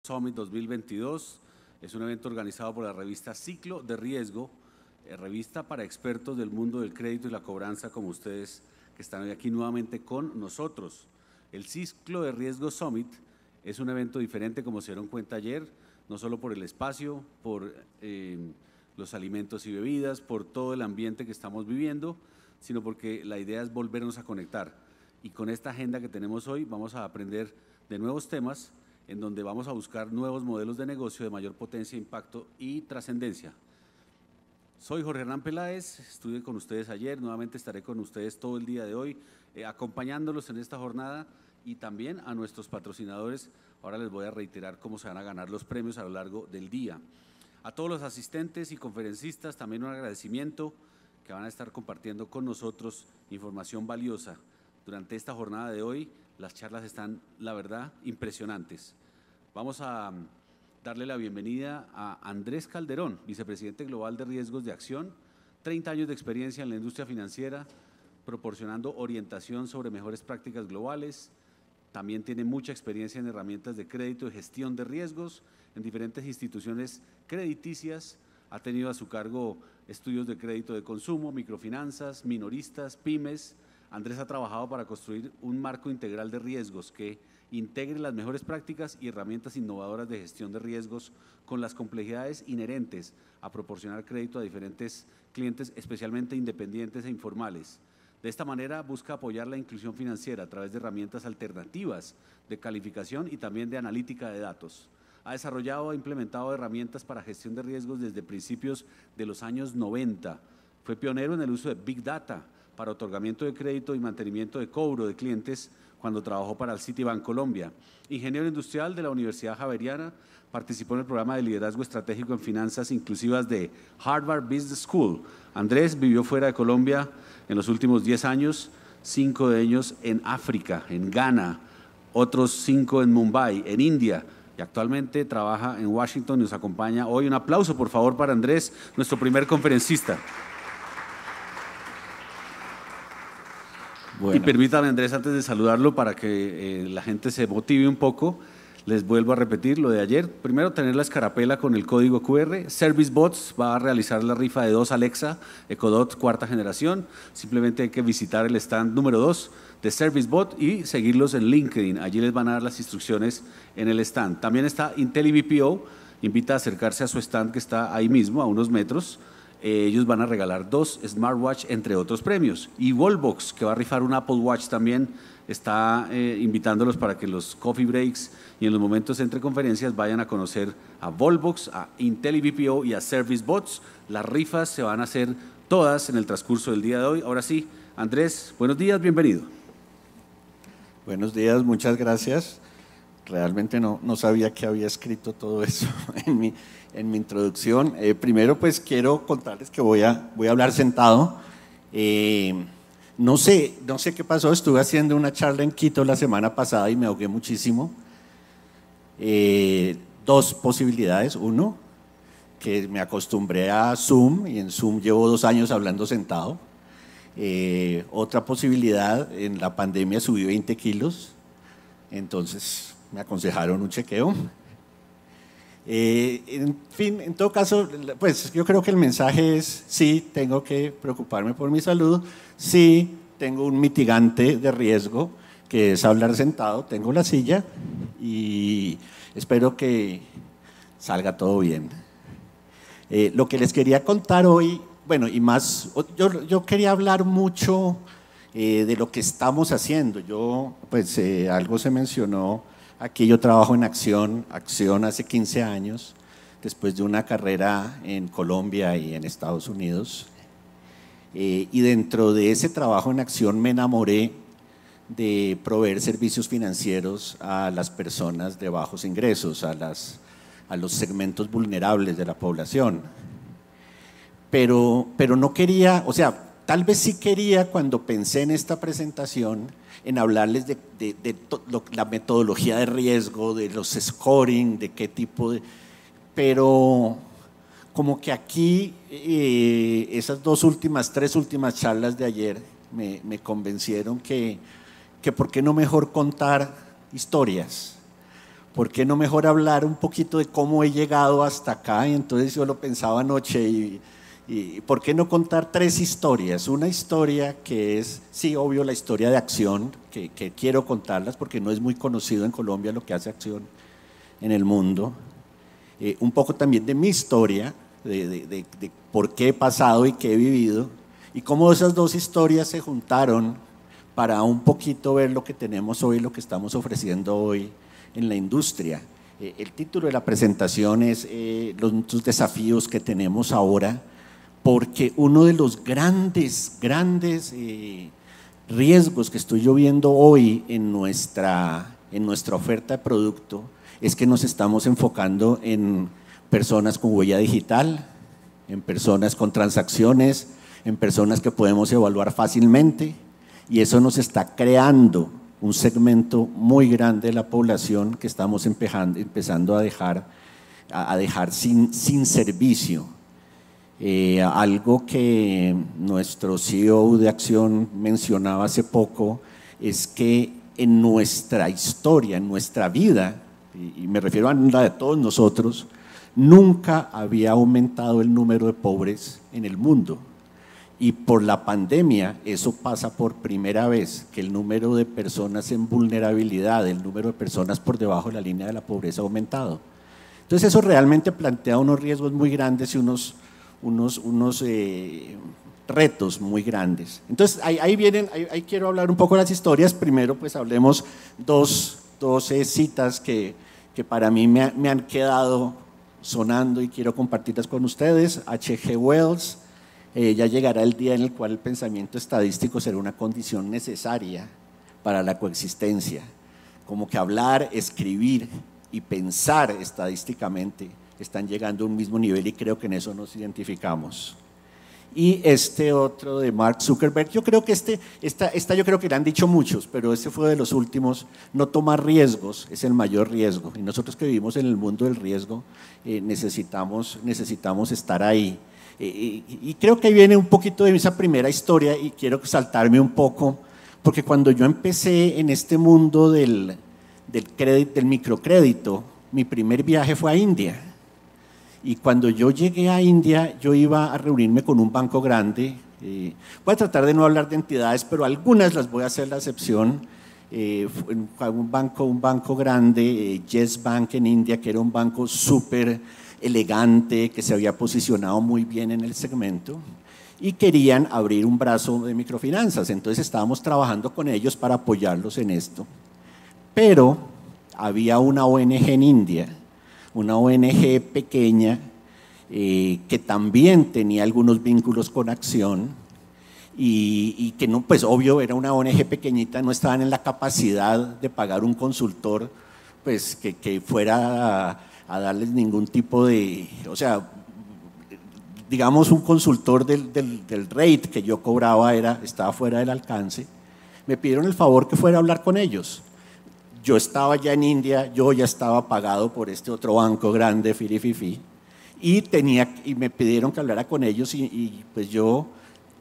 Summit 2022 es un evento organizado por la revista Ciclo de Riesgo, revista para expertos del mundo del crédito y la cobranza como ustedes que están hoy aquí nuevamente con nosotros. El Ciclo de Riesgo Summit es un evento diferente, como se dieron cuenta ayer, no solo por el espacio, por los alimentos y bebidas, por todo el ambiente que estamos viviendo, sino porque la idea es volvernos a conectar. Y con esta agenda que tenemos hoy vamos a aprender de nuevos temas en donde vamos a buscar nuevos modelos de negocio de mayor potencia, impacto y trascendencia. Soy Jorge Hernán Peláez, estuve con ustedes ayer, nuevamente estaré con ustedes todo el día de hoy, acompañándolos en esta jornada y también a nuestros patrocinadores. Ahora les voy a reiterar cómo se van a ganar los premios a lo largo del día. A todos los asistentes y conferencistas también un agradecimiento que van a estar compartiendo con nosotros información valiosa. Durante esta jornada de hoy, las charlas están, la verdad, impresionantes. Vamos a darle la bienvenida a Andrés Calderón, vicepresidente global de Riesgos de Acción, 30 años de experiencia en la industria financiera, proporcionando orientación sobre mejores prácticas globales. También tiene mucha experiencia en herramientas de crédito y gestión de riesgos en diferentes instituciones crediticias. Ha tenido a su cargo estudios de crédito de consumo, microfinanzas, minoristas, pymes. Andrés ha trabajado para construir un marco integral de riesgos que integre las mejores prácticas y herramientas innovadoras de gestión de riesgos con las complejidades inherentes a proporcionar crédito a diferentes clientes, especialmente independientes e informales. De esta manera busca apoyar la inclusión financiera a través de herramientas alternativas de calificación y también de analítica de datos. Ha desarrollado e implementado herramientas para gestión de riesgos desde principios de los años 90. Fue pionero en el uso de Big Data para otorgamiento de crédito y mantenimiento de cobro de clientes cuando trabajó para el Citibank Colombia. Ingeniero industrial de la Universidad Javeriana, participó en el programa de liderazgo estratégico en finanzas inclusivas de Harvard Business School. Andrés vivió fuera de Colombia en los últimos 10 años, 5 de ellos en África, en Ghana, otros 5 en Mumbai, en India, y actualmente trabaja en Washington y nos acompaña hoy. Un aplauso, por favor, para Andrés, nuestro primer conferencista. Bueno. Y permítame, Andrés, antes de saludarlo, para que la gente se motive un poco, les vuelvo a repetir lo de ayer. Primero, tener la escarapela con el código QR. ServiceBots va a realizar la rifa de 2 Alexa EcoDot cuarta generación. Simplemente hay que visitar el stand número 2 de ServiceBot y seguirlos en LinkedIn. Allí les van a dar las instrucciones en el stand. También está IntelliBPO, invita a acercarse a su stand que está ahí mismo, a unos metros. Ellos van a regalar 2 smartwatch, entre otros premios. Y Wallbox, que va a rifar un Apple Watch también, está invitándolos para que en los coffee breaks y en los momentos entre conferencias vayan a conocer a Wallbox, a IntelliBPO y a ServiceBots. Las rifas se van a hacer todas en el transcurso del día de hoy. Ahora sí, Andrés, buenos días, bienvenido. Buenos días, muchas gracias. Realmente no sabía que había escrito todo eso en mi introducción. Primero, pues quiero contarles que voy a hablar sentado. No sé qué pasó, estuve haciendo una charla en Quito la semana pasada y me ahogué muchísimo. 2 posibilidades. Uno, que me acostumbré a Zoom y en Zoom llevo 2 años hablando sentado. Otra posibilidad, en la pandemia subí 20 kilos, entonces me aconsejaron un chequeo. En fin, en todo caso, pues yo creo que el mensaje es: sí, tengo que preocuparme por mi salud, sí, tengo un mitigante de riesgo, que es hablar sentado, tengo la silla y espero que salga todo bien. Lo que les quería contar hoy, bueno, y más, yo quería hablar mucho de lo que estamos haciendo. Pues algo se mencionó aquí. Yo trabajo en Acción hace 15 años, después de una carrera en Colombia y en Estados Unidos. Y dentro de ese trabajo en Acción me enamoré de proveer servicios financieros a las personas de bajos ingresos, a los segmentos vulnerables de la población. Pero no quería, o sea, tal vez sí quería, cuando pensé en esta presentación, en hablarles de la metodología de riesgo, de los scoring, de qué tipo de… Pero como que aquí, esas 3 últimas charlas de ayer me convencieron que por qué no mejor contar historias. ¿por qué no mejor hablar un poquito de cómo he llegado hasta acá? Y entonces yo lo pensaba anoche y ¿por qué no contar 3 historias? Una historia que es, sí, obvio, la historia de Acción, que quiero contarlas porque no es muy conocido en Colombia lo que hace Acción en el mundo. Un poco también de mi historia, de por qué he pasado y qué he vivido, y cómo esas 2 historias se juntaron para un poquito ver lo que tenemos hoy, lo que estamos ofreciendo hoy en la industria. El título de la presentación es los desafíos que tenemos ahora, porque uno de los grandes riesgos que estoy yo viendo hoy en nuestra oferta de producto es que nos estamos enfocando en personas con huella digital, en personas con transacciones, en personas que podemos evaluar fácilmente, y eso nos está creando un segmento muy grande de la población que estamos empezando a dejar sin servicio. Algo que nuestro CEO de Acción mencionaba hace poco es que en nuestra historia, en nuestra vida, y me refiero a la de todos nosotros, nunca había aumentado el número de pobres en el mundo. Y por la pandemia eso pasa por primera vez, que el número de personas en vulnerabilidad, el número de personas por debajo de la línea de la pobreza ha aumentado. Entonces eso realmente plantea unos riesgos muy grandes y unos retos muy grandes. Entonces ahí quiero hablar un poco de las historias. Primero pues hablemos dos citas que para mí me han quedado sonando y quiero compartirlas con ustedes. H.G. Wells: ya llegará el día en el cual el pensamiento estadístico será una condición necesaria para la coexistencia. Como que hablar, escribir y pensar estadísticamente están llegando a un mismo nivel, y creo que en eso nos identificamos. Y este otro de Mark Zuckerberg, yo creo que esta yo creo que le han dicho muchos, pero este fue de los últimos: no tomar riesgos es el mayor riesgo, y nosotros que vivimos en el mundo del riesgo necesitamos estar ahí. Y creo que ahí viene un poquito de esa primera historia, y quiero saltarme un poco, porque cuando yo empecé en este mundo del microcrédito, mi primer viaje fue a India. Y cuando yo llegué a India, yo iba a reunirme con un banco grande. Voy a tratar de no hablar de entidades, pero algunas las voy a hacer la excepción. Un banco grande, Yes Bank en India, que era un banco súper elegante, que se había posicionado muy bien en el segmento, y querían abrir un brazo de microfinanzas. Entonces estábamos trabajando con ellos para apoyarlos en esto. Pero había una ONG en India, una ONG pequeña, que también tenía algunos vínculos con Acción, y que no, pues obvio era una ONG pequeñita, no estaban en la capacidad de pagar un consultor pues que fuera a darles ningún tipo de, o sea, digamos un consultor del rate que yo cobraba estaba fuera del alcance. Me pidieron el favor que fuera a hablar con ellos. Yo estaba ya en India, yo ya estaba pagado por este otro banco grande, Firififi, y me pidieron que hablara con ellos, y pues yo,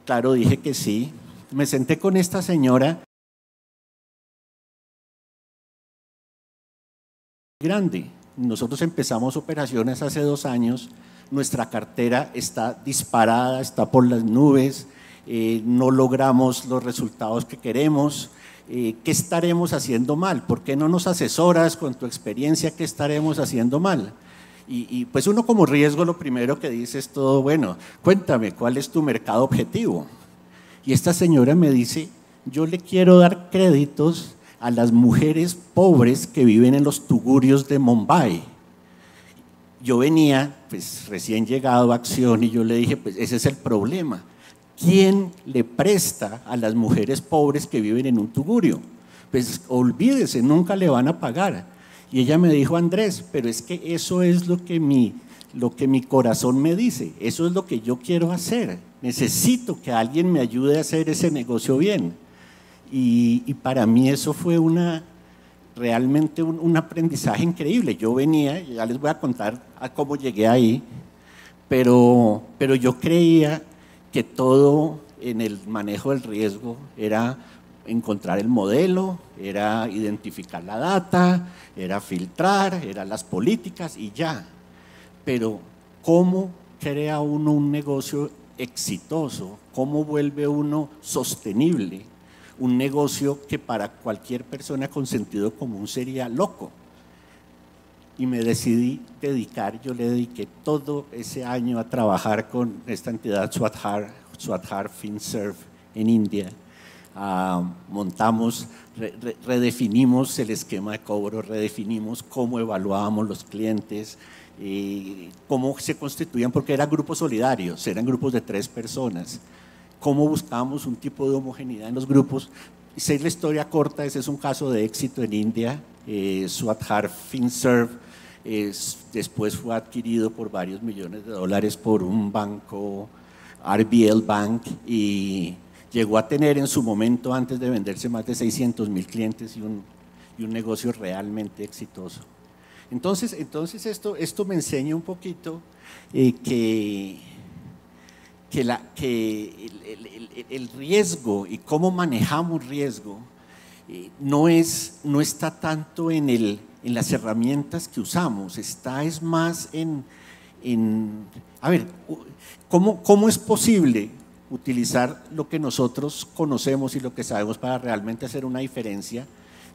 claro, dije que sí. Me senté con esta señora grande. Nosotros empezamos operaciones hace 2 años, nuestra cartera está disparada, está por las nubes, no logramos los resultados que queremos. ¿Qué estaremos haciendo mal? ¿Por qué no nos asesoras con tu experiencia? ¿Qué estaremos haciendo mal? Y pues uno como riesgo lo primero que dice es todo, bueno, cuéntame, ¿cuál es tu mercado objetivo? Y esta señora me dice: yo le quiero dar créditos a las mujeres pobres que viven en los tugurios de Mumbai. Yo venía pues recién llegado a Acción, y yo le dije, pues ese es el problema. ¿Quién le presta a las mujeres pobres que viven en un tugurio? Pues olvídese, nunca le van a pagar. Y ella me dijo: Andrés, pero es que eso es lo que mi corazón me dice, eso es lo que yo quiero hacer. Necesito que alguien me ayude a hacer ese negocio bien. Y para mí eso fue realmente un aprendizaje increíble. Yo venía, ya les voy a contar cómo llegué ahí, pero yo creía que todo en el manejo del riesgo era encontrar el modelo, era identificar la data, era filtrar, eran las políticas y ya. Pero ¿cómo crea uno un negocio exitoso? ¿Cómo vuelve uno sostenible? Un negocio que para cualquier persona con sentido común sería loco. Y me decidí dedicar, yo le dediqué todo ese año a trabajar con esta entidad Swadhar Finserv en India. Montamos, redefinimos el esquema de cobro, redefinimos cómo evaluábamos los clientes, cómo se constituían, porque eran grupos solidarios, eran grupos de 3 personas, cómo buscábamos un tipo de homogeneidad en los grupos. Sé la historia corta, ese es un caso de éxito en India. Swadhar Finserv después fue adquirido por varios millones de dólares por un banco, RBL Bank, y llegó a tener en su momento, antes de venderse, más de 600,000 clientes y un negocio realmente exitoso. Entonces esto me enseña un poquito que el riesgo y cómo manejamos riesgo no está tanto en las herramientas que usamos, es más a ver, ¿cómo es posible utilizar lo que nosotros conocemos y lo que sabemos para realmente hacer una diferencia?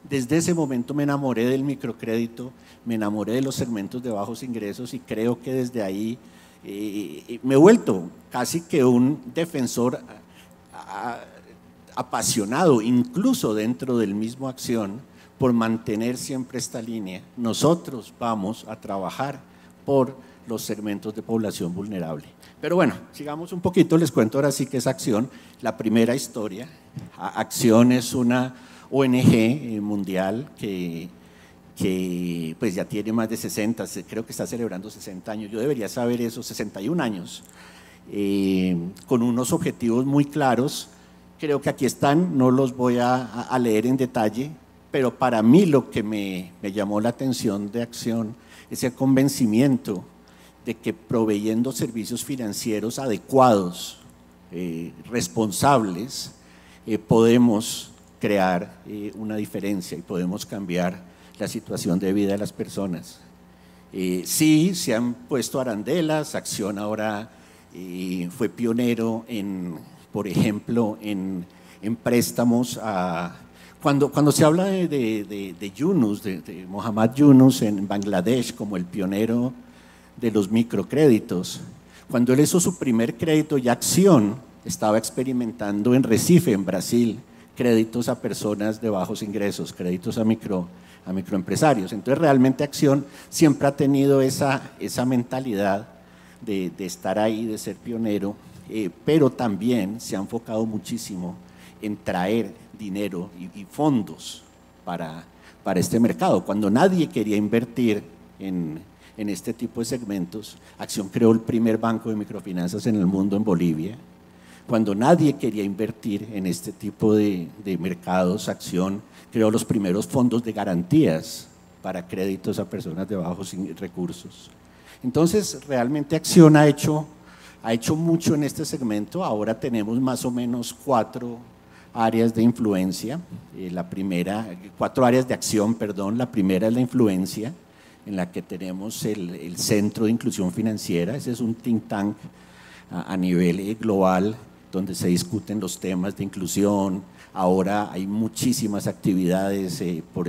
Desde ese momento me enamoré del microcrédito, me enamoré de los segmentos de bajos ingresos y creo que desde ahí me he vuelto casi que un defensor apasionado, incluso dentro del mismo Acción, por mantener siempre esta línea. Nosotros vamos a trabajar por los segmentos de población vulnerable. Pero bueno, sigamos un poquito, les cuento ahora sí que es Acción, la primera historia. Acción es una ONG mundial que pues ya tiene más de 60, creo que está celebrando 60 años, yo debería saber eso, 61 años, con unos objetivos muy claros. Creo que aquí están, no los voy a leer en detalle, pero para mí lo que me llamó la atención de Acción es el convencimiento de que proveyendo servicios financieros adecuados, responsables, podemos crear una diferencia y podemos cambiar la situación de vida de las personas. Sí, se han puesto arandelas. Acción ahora fue pionero por ejemplo, en préstamos cuando se habla de Yunus, de Mohammad Yunus en Bangladesh como el pionero de los microcréditos, cuando él hizo su primer crédito, ya Acción estaba experimentando en Recife, en Brasil, créditos a personas de bajos ingresos, créditos a microempresarios. Entonces realmente Acción siempre ha tenido esa mentalidad de estar ahí, de ser pionero, pero también se ha enfocado muchísimo en traer dinero y fondos para este mercado. Cuando nadie quería invertir en este tipo de segmentos, Acción creó el primer banco de microfinanzas en el mundo en Bolivia. Cuando nadie quería invertir en este tipo de mercados, Acción creó los primeros fondos de garantías para créditos a personas de bajos recursos. Entonces, realmente Acción ha hecho mucho en este segmento. Ahora tenemos más o menos 4 áreas de influencia. 4 áreas de acción, perdón. La primera es la influencia, en la que tenemos el Centro de Inclusión Financiera. Ese es un think tank a nivel global, donde se discuten los temas de inclusión. Ahora hay muchísimas actividades por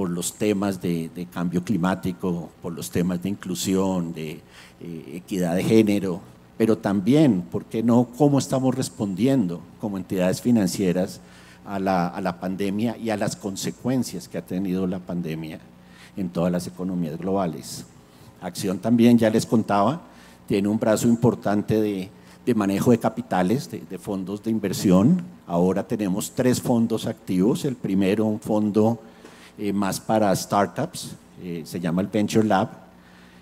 los temas de cambio climático, por los temas de inclusión, de equidad de género, pero también, ¿por qué no?, cómo estamos respondiendo como entidades financieras a la pandemia y a las consecuencias que ha tenido la pandemia en todas las economías globales. Acción también, ya les contaba, tiene un brazo importante de manejo de capitales, de fondos de inversión. Ahora tenemos 3 fondos activos. El primero, un fondo más para startups, se llama el Venture Lab.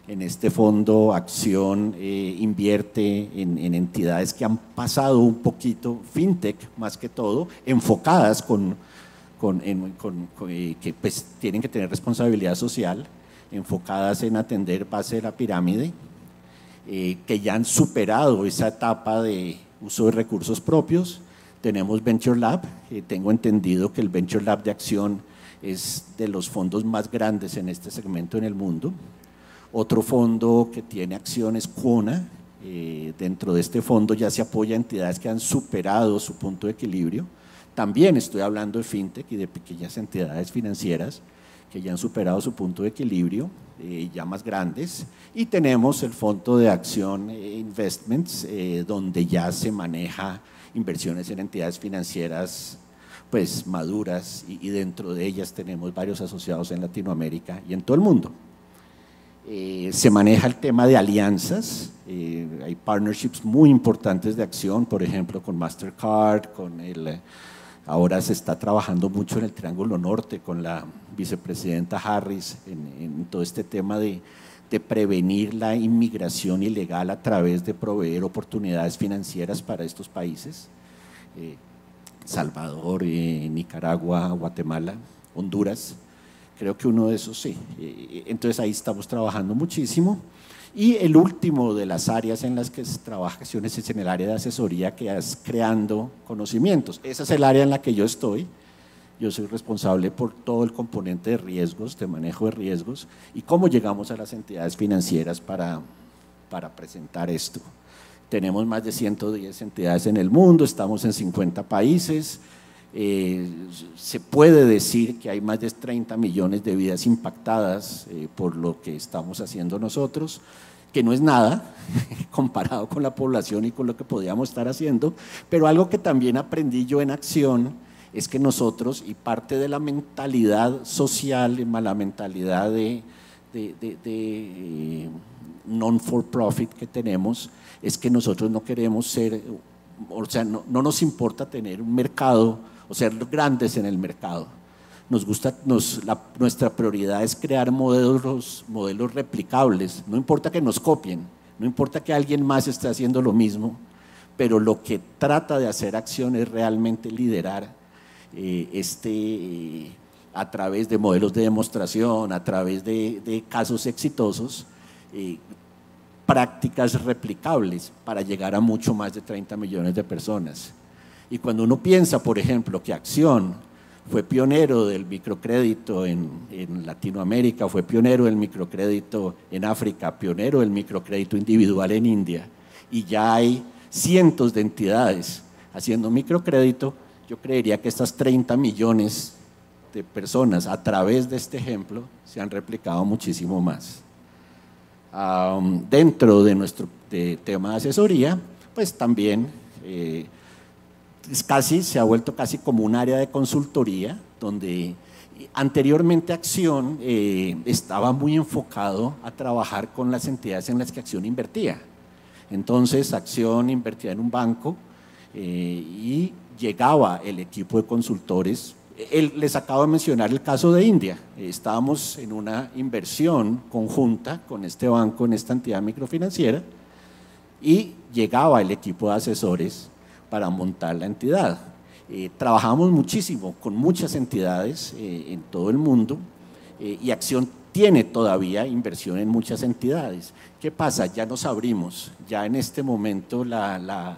En este fondo, Acción invierte en entidades que han pasado un poquito, fintech más que todo, enfocadas que pues tienen que tener responsabilidad social, enfocadas en atender base de la pirámide, que ya han superado esa etapa de uso de recursos propios. Tenemos Venture Lab, tengo entendido que el Venture Lab de Acción es de los fondos más grandes en este segmento en el mundo. Otro fondo que tiene acción es Quona. Dentro de este fondo ya se apoya a entidades que han superado su punto de equilibrio. También estoy hablando de fintech y de pequeñas entidades financieras que ya han superado su punto de equilibrio, ya más grandes. Y tenemos el fondo de acción Investments, donde ya se maneja inversiones en entidades financieras pues maduras, y dentro de ellas tenemos varios asociados en Latinoamérica y en todo el mundo. Se maneja el tema de alianzas, hay partnerships muy importantes de acción, por ejemplo con Mastercard, ahora se está trabajando mucho en el Triángulo Norte con la vicepresidenta Harris en todo este tema de prevenir la inmigración ilegal a través de proveer oportunidades financieras para estos países, Salvador, Nicaragua, Guatemala, Honduras. Creo que uno de esos sí. Entonces ahí estamos trabajando muchísimo. Y el último de las áreas en las que se trabaja acciones es en el área de asesoría, que es creando conocimientos. Esa es el área en la que yo estoy. Yo soy responsable por todo el componente de riesgos, de manejo de riesgos y cómo llegamos a las entidades financieras para presentar esto. Tenemos más de 110 entidades en el mundo, estamos en 50 países. Se puede decir que hay más de 30 millones de vidas impactadas por lo que estamos haciendo nosotros, que no es nada comparado con la población y con lo que podíamos estar haciendo, pero algo que también aprendí yo en acción es que nosotros, y parte de la mentalidad social, la mentalidad de non-for-profit que tenemos, es que nosotros no queremos ser, o sea, no nos importa tener un mercado o ser grandes en el mercado. Nuestra prioridad es crear modelos replicables. No importa que nos copien, no importa que alguien más esté haciendo lo mismo, pero lo que trata de hacer acción es realmente liderar a través de modelos de demostración, a través de casos exitosos, prácticas replicables para llegar a mucho más de 30 millones de personas. Y cuando uno piensa, por ejemplo, que Acción fue pionero del microcrédito en Latinoamérica, fue pionero del microcrédito en África, pionero del microcrédito individual en India, y ya hay cientos de entidades haciendo microcrédito, yo creería que estas 30 millones de personas a través de este ejemplo se han replicado muchísimo más. Dentro de nuestro tema de asesoría, pues también se ha vuelto casi como un área de consultoría, donde anteriormente Acción estaba muy enfocado a trabajar con las entidades en las que Acción invertía. Entonces Acción invertía en un banco y llegaba el equipo de consultores. Les acabo de mencionar el caso de India. Estábamos en una inversión conjunta con este banco, en esta entidad microfinanciera, y llegaba el equipo de asesores para montar la entidad. Trabajamos muchísimo con muchas entidades en todo el mundo, y Acción tiene todavía inversión en muchas entidades. ¿Qué pasa? Ya nos abrimos, ya en este momento la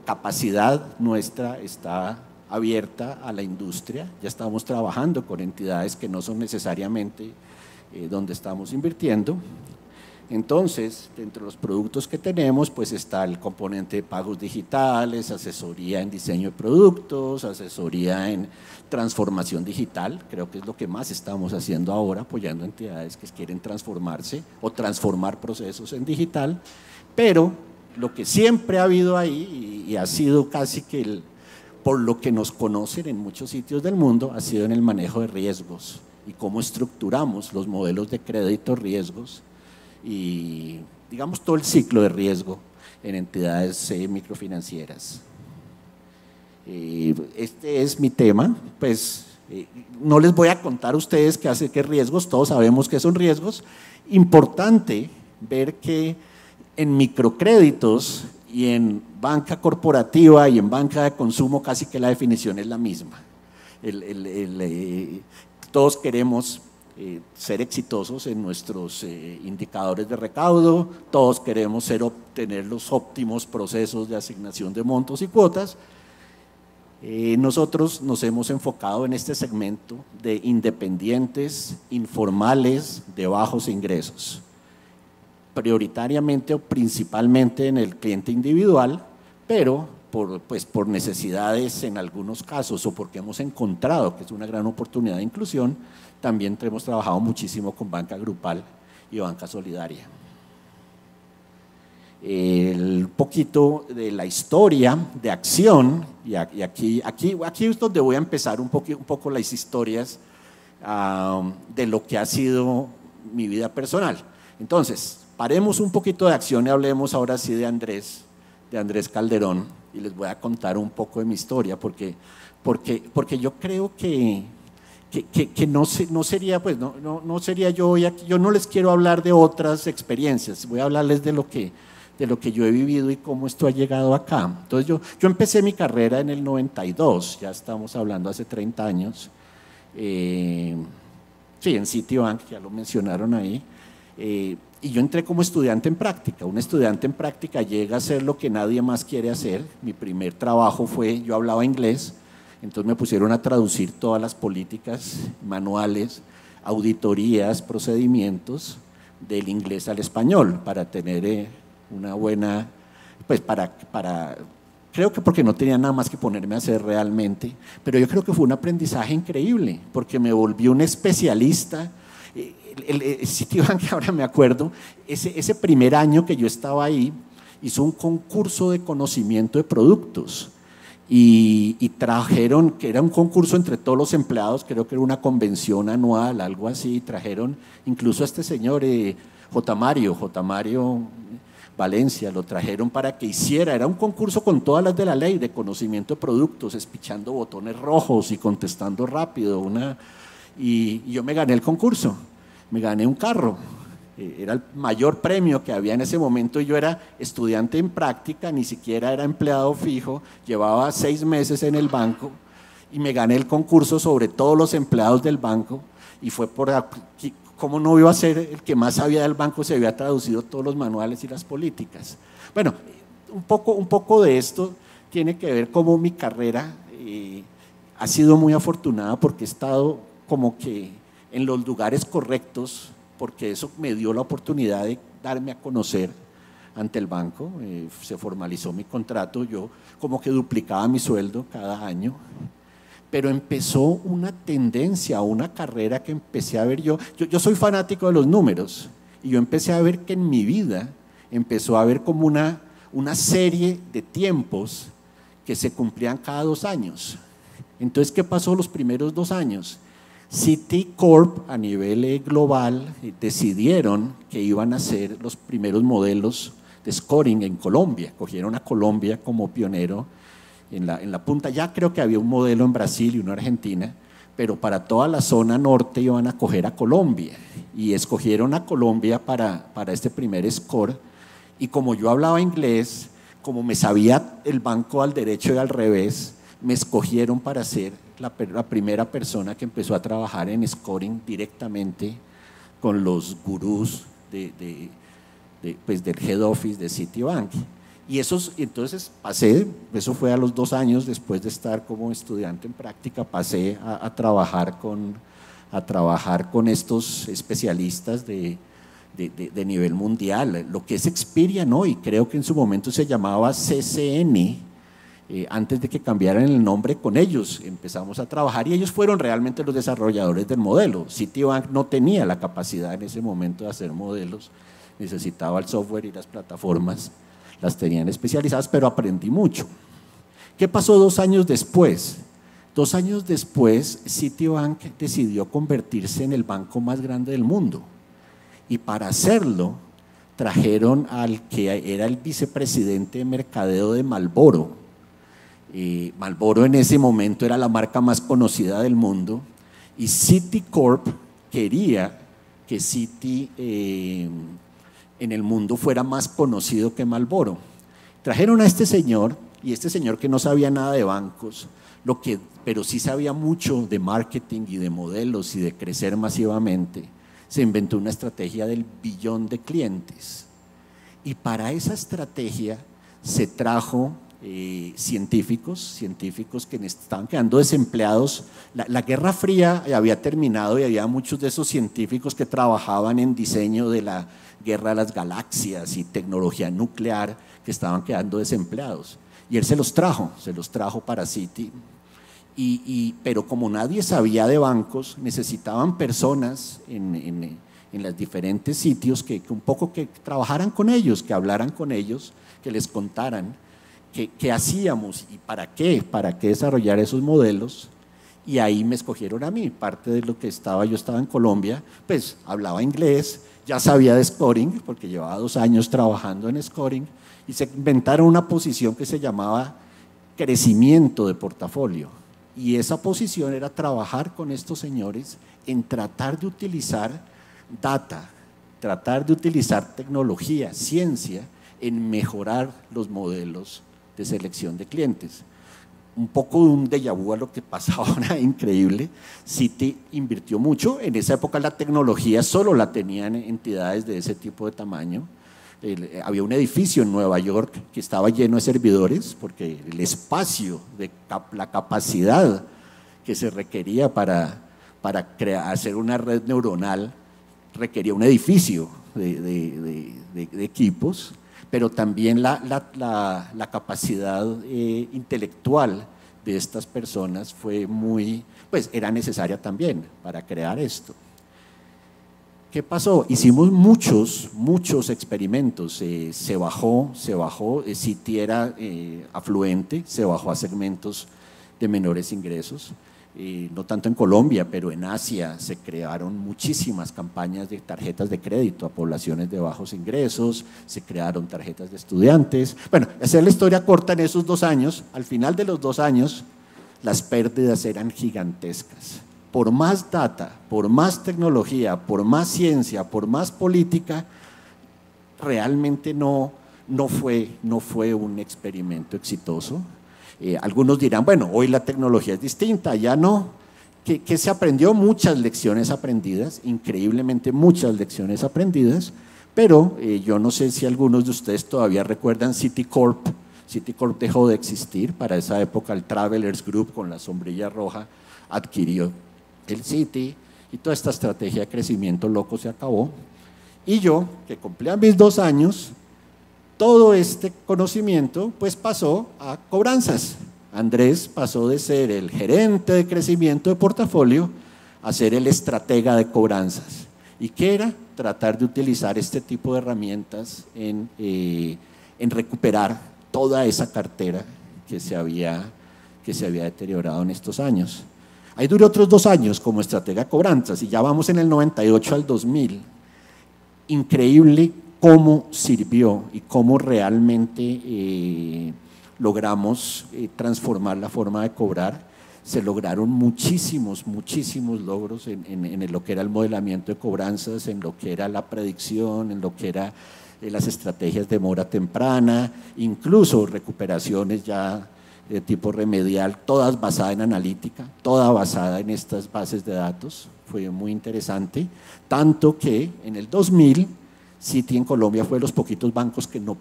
capacidad nuestra está abierta a la industria, ya estamos trabajando con entidades que no son necesariamente donde estamos invirtiendo. Entonces, dentro de los productos que tenemos, pues está el componente de pagos digitales, asesoría en diseño de productos, asesoría en transformación digital, creo que es lo que más estamos haciendo ahora, apoyando entidades que quieren transformarse o transformar procesos en digital, pero lo que siempre ha habido ahí y ha sido casi que por lo que nos conocen en muchos sitios del mundo, ha sido en el manejo de riesgos y cómo estructuramos los modelos de crédito, riesgos y digamos todo el ciclo de riesgo en entidades microfinancieras. Este es mi tema, pues no les voy a contar a ustedes qué riesgos, todos sabemos que son riesgos. Importante ver que en microcréditos y en banca corporativa y en banca de consumo casi que la definición es la misma. Todos queremos ser exitosos en nuestros indicadores de recaudo, todos queremos obtener los óptimos procesos de asignación de montos y cuotas. Nosotros nos hemos enfocado en este segmento de independientes, informales, de bajos ingresos, prioritariamente o principalmente en el cliente individual, pero por necesidades en algunos casos o porque hemos encontrado que es una gran oportunidad de inclusión, también hemos trabajado muchísimo con banca grupal y banca solidaria. El poquito de la historia de acción, y aquí es donde voy a empezar un poco las historias de lo que ha sido mi vida personal. Entonces, paremos un poquito de acción y hablemos ahora sí de Andrés Calderón, y les voy a contar un poco de mi historia, porque yo creo que no sería, pues, no sería yo hoy aquí, yo no les quiero hablar de otras experiencias, voy a hablarles de lo que yo he vivido y cómo esto ha llegado acá. Entonces yo empecé mi carrera en el 92, ya estamos hablando hace 30 años, sí, en Citibank, ya lo mencionaron ahí, y yo entré como estudiante en práctica. Un estudiante en práctica llega a hacer lo que nadie más quiere hacer. Mi primer trabajo fue, yo hablaba inglés, entonces me pusieron a traducir todas las políticas, manuales, auditorías, procedimientos del inglés al español para tener una buena, pues creo que porque no tenía nada más que ponerme a hacer realmente, pero yo creo que fue un aprendizaje increíble, porque me volví un especialista. El Citibank, ahora me acuerdo, ese primer año que yo estaba ahí, hizo un concurso de conocimiento de productos y trajeron, que era un concurso entre todos los empleados, creo que era una convención anual, algo así, trajeron incluso a este señor J. Mario Valencia, lo trajeron para que hiciera, era un concurso con todas las de la ley de conocimiento de productos, espichando botones rojos y contestando rápido, y yo me gané el concurso, me gané un carro, era el mayor premio que había en ese momento, y yo era estudiante en práctica, ni siquiera era empleado fijo, llevaba 6 meses en el banco y me gané el concurso sobre todos los empleados del banco, y fue ¿cómo no iba a ser el que más sabía del banco? Se había traducido todos los manuales y las políticas. Bueno, un poco de esto tiene que ver cómo mi carrera ha sido muy afortunada, porque he estado como que en los lugares correctos, porque eso me dio la oportunidad de darme a conocer ante el banco. Se formalizó mi contrato, yo como que duplicaba mi sueldo cada año, pero empezó una tendencia, una carrera que empecé a ver yo soy fanático de los números, y yo empecé a ver que en mi vida empezó a haber como una serie de tiempos que se cumplían cada 2 años. Entonces, ¿qué pasó los primeros 2 años? Citicorp a nivel global decidieron que iban a ser los primeros modelos de scoring en Colombia, cogieron a Colombia como pionero en la punta. Ya creo que había un modelo en Brasil y uno en Argentina, pero para toda la zona norte iban a coger a Colombia, y escogieron a Colombia para este primer score. Y como yo hablaba inglés, como me sabía el banco al derecho y al revés, me escogieron para ser la primera persona que empezó a trabajar en scoring directamente con los gurús pues del head office de Citibank. Y entonces eso fue a los 2 años después de estar como estudiante en práctica, pasé a trabajar con estos especialistas de nivel mundial, lo que es Experian hoy, creo que en su momento se llamaba CCN, antes de que cambiaran el nombre. Con ellos empezamos a trabajar, y ellos fueron realmente los desarrolladores del modelo. Citibank no tenía la capacidad en ese momento de hacer modelos, necesitaba el software y las plataformas, las tenían especializadas, pero aprendí mucho. ¿Qué pasó 2 años después? 2 años después, Citibank decidió convertirse en el banco más grande del mundo, y para hacerlo trajeron al que era el vicepresidente de mercadeo de Marlboro. Marlboro en ese momento era la marca más conocida del mundo, y Citicorp quería que Citi en el mundo fuera más conocido que Marlboro. Trajeron a este señor, y este señor, que no sabía nada de bancos, pero sí sabía mucho de marketing y de modelos y de crecer masivamente. Se inventó una estrategia del billón de clientes. Y para esa estrategia se trajo científicos que estaban quedando desempleados. La Guerra Fría había terminado y había muchos de esos científicos que trabajaban en diseño de la Guerra de las Galaxias y tecnología nuclear que estaban quedando desempleados. Y él se los trajo para Citi. Pero como nadie sabía de bancos, necesitaban personas en los diferentes sitios que un poco que trabajaran con ellos, que hablaran con ellos, que les contaran qué hacíamos y para qué desarrollar esos modelos. Y ahí me escogieron a mí. Parte de lo que yo estaba en Colombia, pues hablaba inglés, ya sabía de scoring, porque llevaba 2 años trabajando en scoring, y se inventaron una posición que se llamaba crecimiento de portafolio. Y esa posición era trabajar con estos señores en tratar de utilizar data, tratar de utilizar tecnología, ciencia, en mejorar los modelos de selección de clientes. Un poco de un déjà vu a lo que pasaba ahora, increíble. Citi invirtió mucho, en esa época la tecnología solo la tenían entidades de ese tipo de tamaño. Había un edificio en Nueva York que estaba lleno de servidores porque el espacio, la capacidad que se requería para hacer una red neuronal requería un edificio de equipos, pero también la capacidad intelectual de estas personas fue pues era necesaria también para crear esto. ¿Qué pasó? Hicimos muchos experimentos. Se bajó, Citi era afluente, se bajó a segmentos de menores ingresos. No tanto en Colombia, pero en Asia se crearon muchísimas campañas de tarjetas de crédito a poblaciones de bajos ingresos, se crearon tarjetas de estudiantes. Bueno, esa es la historia corta en esos 2 años. Al final de los 2 años, las pérdidas eran gigantescas. Por más data, por más tecnología, por más ciencia, por más política, realmente no fue un experimento exitoso. Algunos dirán, bueno, hoy la tecnología es distinta, ya no. ¿Qué se aprendió? Muchas lecciones aprendidas, increíblemente muchas lecciones aprendidas, pero yo no sé si algunos de ustedes todavía recuerdan Citicorp. Citicorp dejó de existir. Para esa época el Travelers Group con la sombrilla roja adquirió el Citi y toda esta estrategia de crecimiento loco se acabó. Y yo, que cumplía mis 2 años, todo este conocimiento pues pasó a cobranzas. Andrés pasó de ser el gerente de crecimiento de portafolio a ser el estratega de cobranzas. ¿Y qué era? Tratar de utilizar este tipo de herramientas en recuperar toda esa cartera que se había deteriorado en estos años. Ahí duré otros 2 años como estratega de cobranzas y ya vamos en el 98 al 2000. Increíble cómo sirvió y cómo realmente logramos transformar la forma de cobrar. Se lograron muchísimos logros en lo que era el modelamiento de cobranzas, en lo que era la predicción, en lo que era las estrategias de mora temprana, incluso recuperaciones ya de tipo remedial, todas basadas en analítica, toda basada en estas bases de datos. Fue muy interesante, tanto que en el 2000 Citi en Colombia fue de los poquitos bancos que no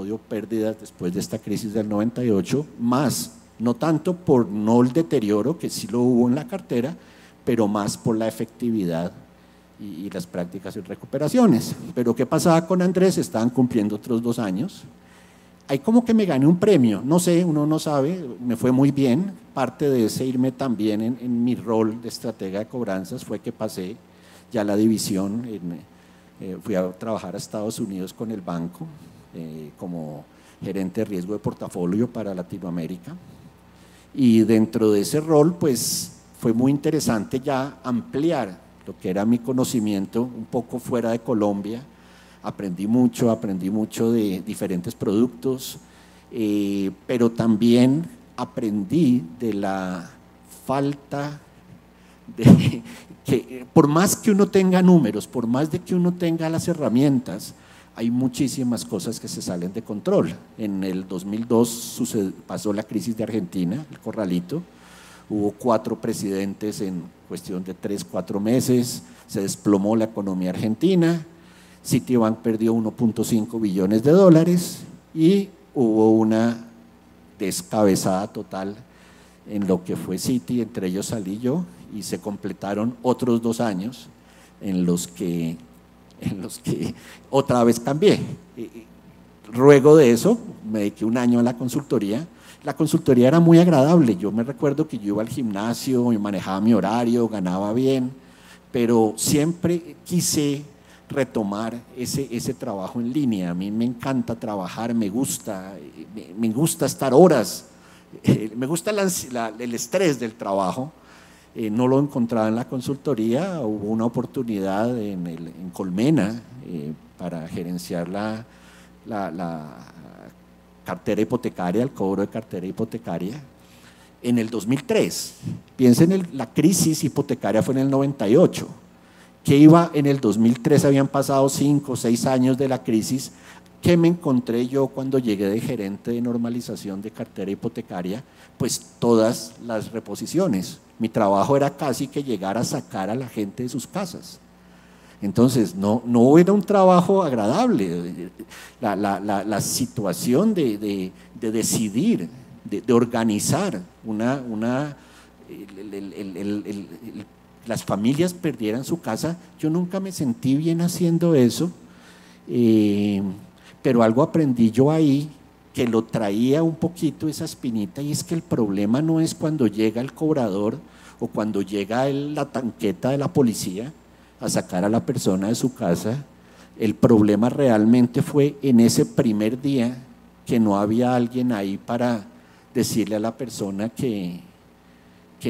dio pérdidas después de esta crisis del 98, más, no tanto por no el deterioro, que sí lo hubo en la cartera, pero más por la efectividad y las prácticas y recuperaciones. Pero ¿qué pasaba con Andrés? Estaban cumpliendo otros 2 años. Ahí como que me gané un premio, no sé, uno no sabe, me fue muy bien. Parte de ese irme también en mi rol de estratega de cobranzas fue que pasé ya la división, fui a trabajar a Estados Unidos con el banco como gerente de riesgo de portafolio para Latinoamérica. Y dentro de ese rol pues fue muy interesante ya ampliar lo que era mi conocimiento un poco fuera de Colombia. Aprendí mucho de diferentes productos, pero también aprendí de la falta de que por más que uno tenga números, por más de que uno tenga las herramientas, hay muchísimas cosas que se salen de control. En el 2002 pasó la crisis de Argentina, el corralito, hubo 4 presidentes en cuestión de 3, 4 meses, se desplomó la economía argentina, Citibank perdió 1.5 billones de dólares y hubo una descabezada total en lo que fue Citi, entre ellos salí yo, y se completaron otros 2 años en los que otra vez cambié. Luego de eso me dediqué 1 año a la consultoría. La consultoría era muy agradable, yo me recuerdo que yo iba al gimnasio, yo manejaba mi horario, ganaba bien, pero siempre quise retomar ese trabajo en línea. A mí me encanta trabajar, me gusta estar horas, me gusta el estrés del trabajo. No lo encontraba en la consultoría, hubo una oportunidad en Colmena para gerenciar la cartera hipotecaria, el cobro de cartera hipotecaria, en el 2003. Piensen, la crisis hipotecaria fue en el 98. ¿Qué iba en el 2003? Habían pasado 5 o 6 años de la crisis. ¿Qué me encontré yo cuando llegué de gerente de normalización de cartera hipotecaria? Pues todas las reposiciones. Mi trabajo era casi que llegar a sacar a la gente de sus casas. Entonces, no era un trabajo agradable. La situación de decidir, de organizar las familias perdieran su casa, yo nunca me sentí bien haciendo eso, pero algo aprendí yo ahí que lo traía un poquito esa espinita, y es que el problema no es cuando llega el cobrador o cuando llega la tanqueta de la policía a sacar a la persona de su casa. El problema realmente fue en ese primer día que no había alguien ahí para decirle a la persona que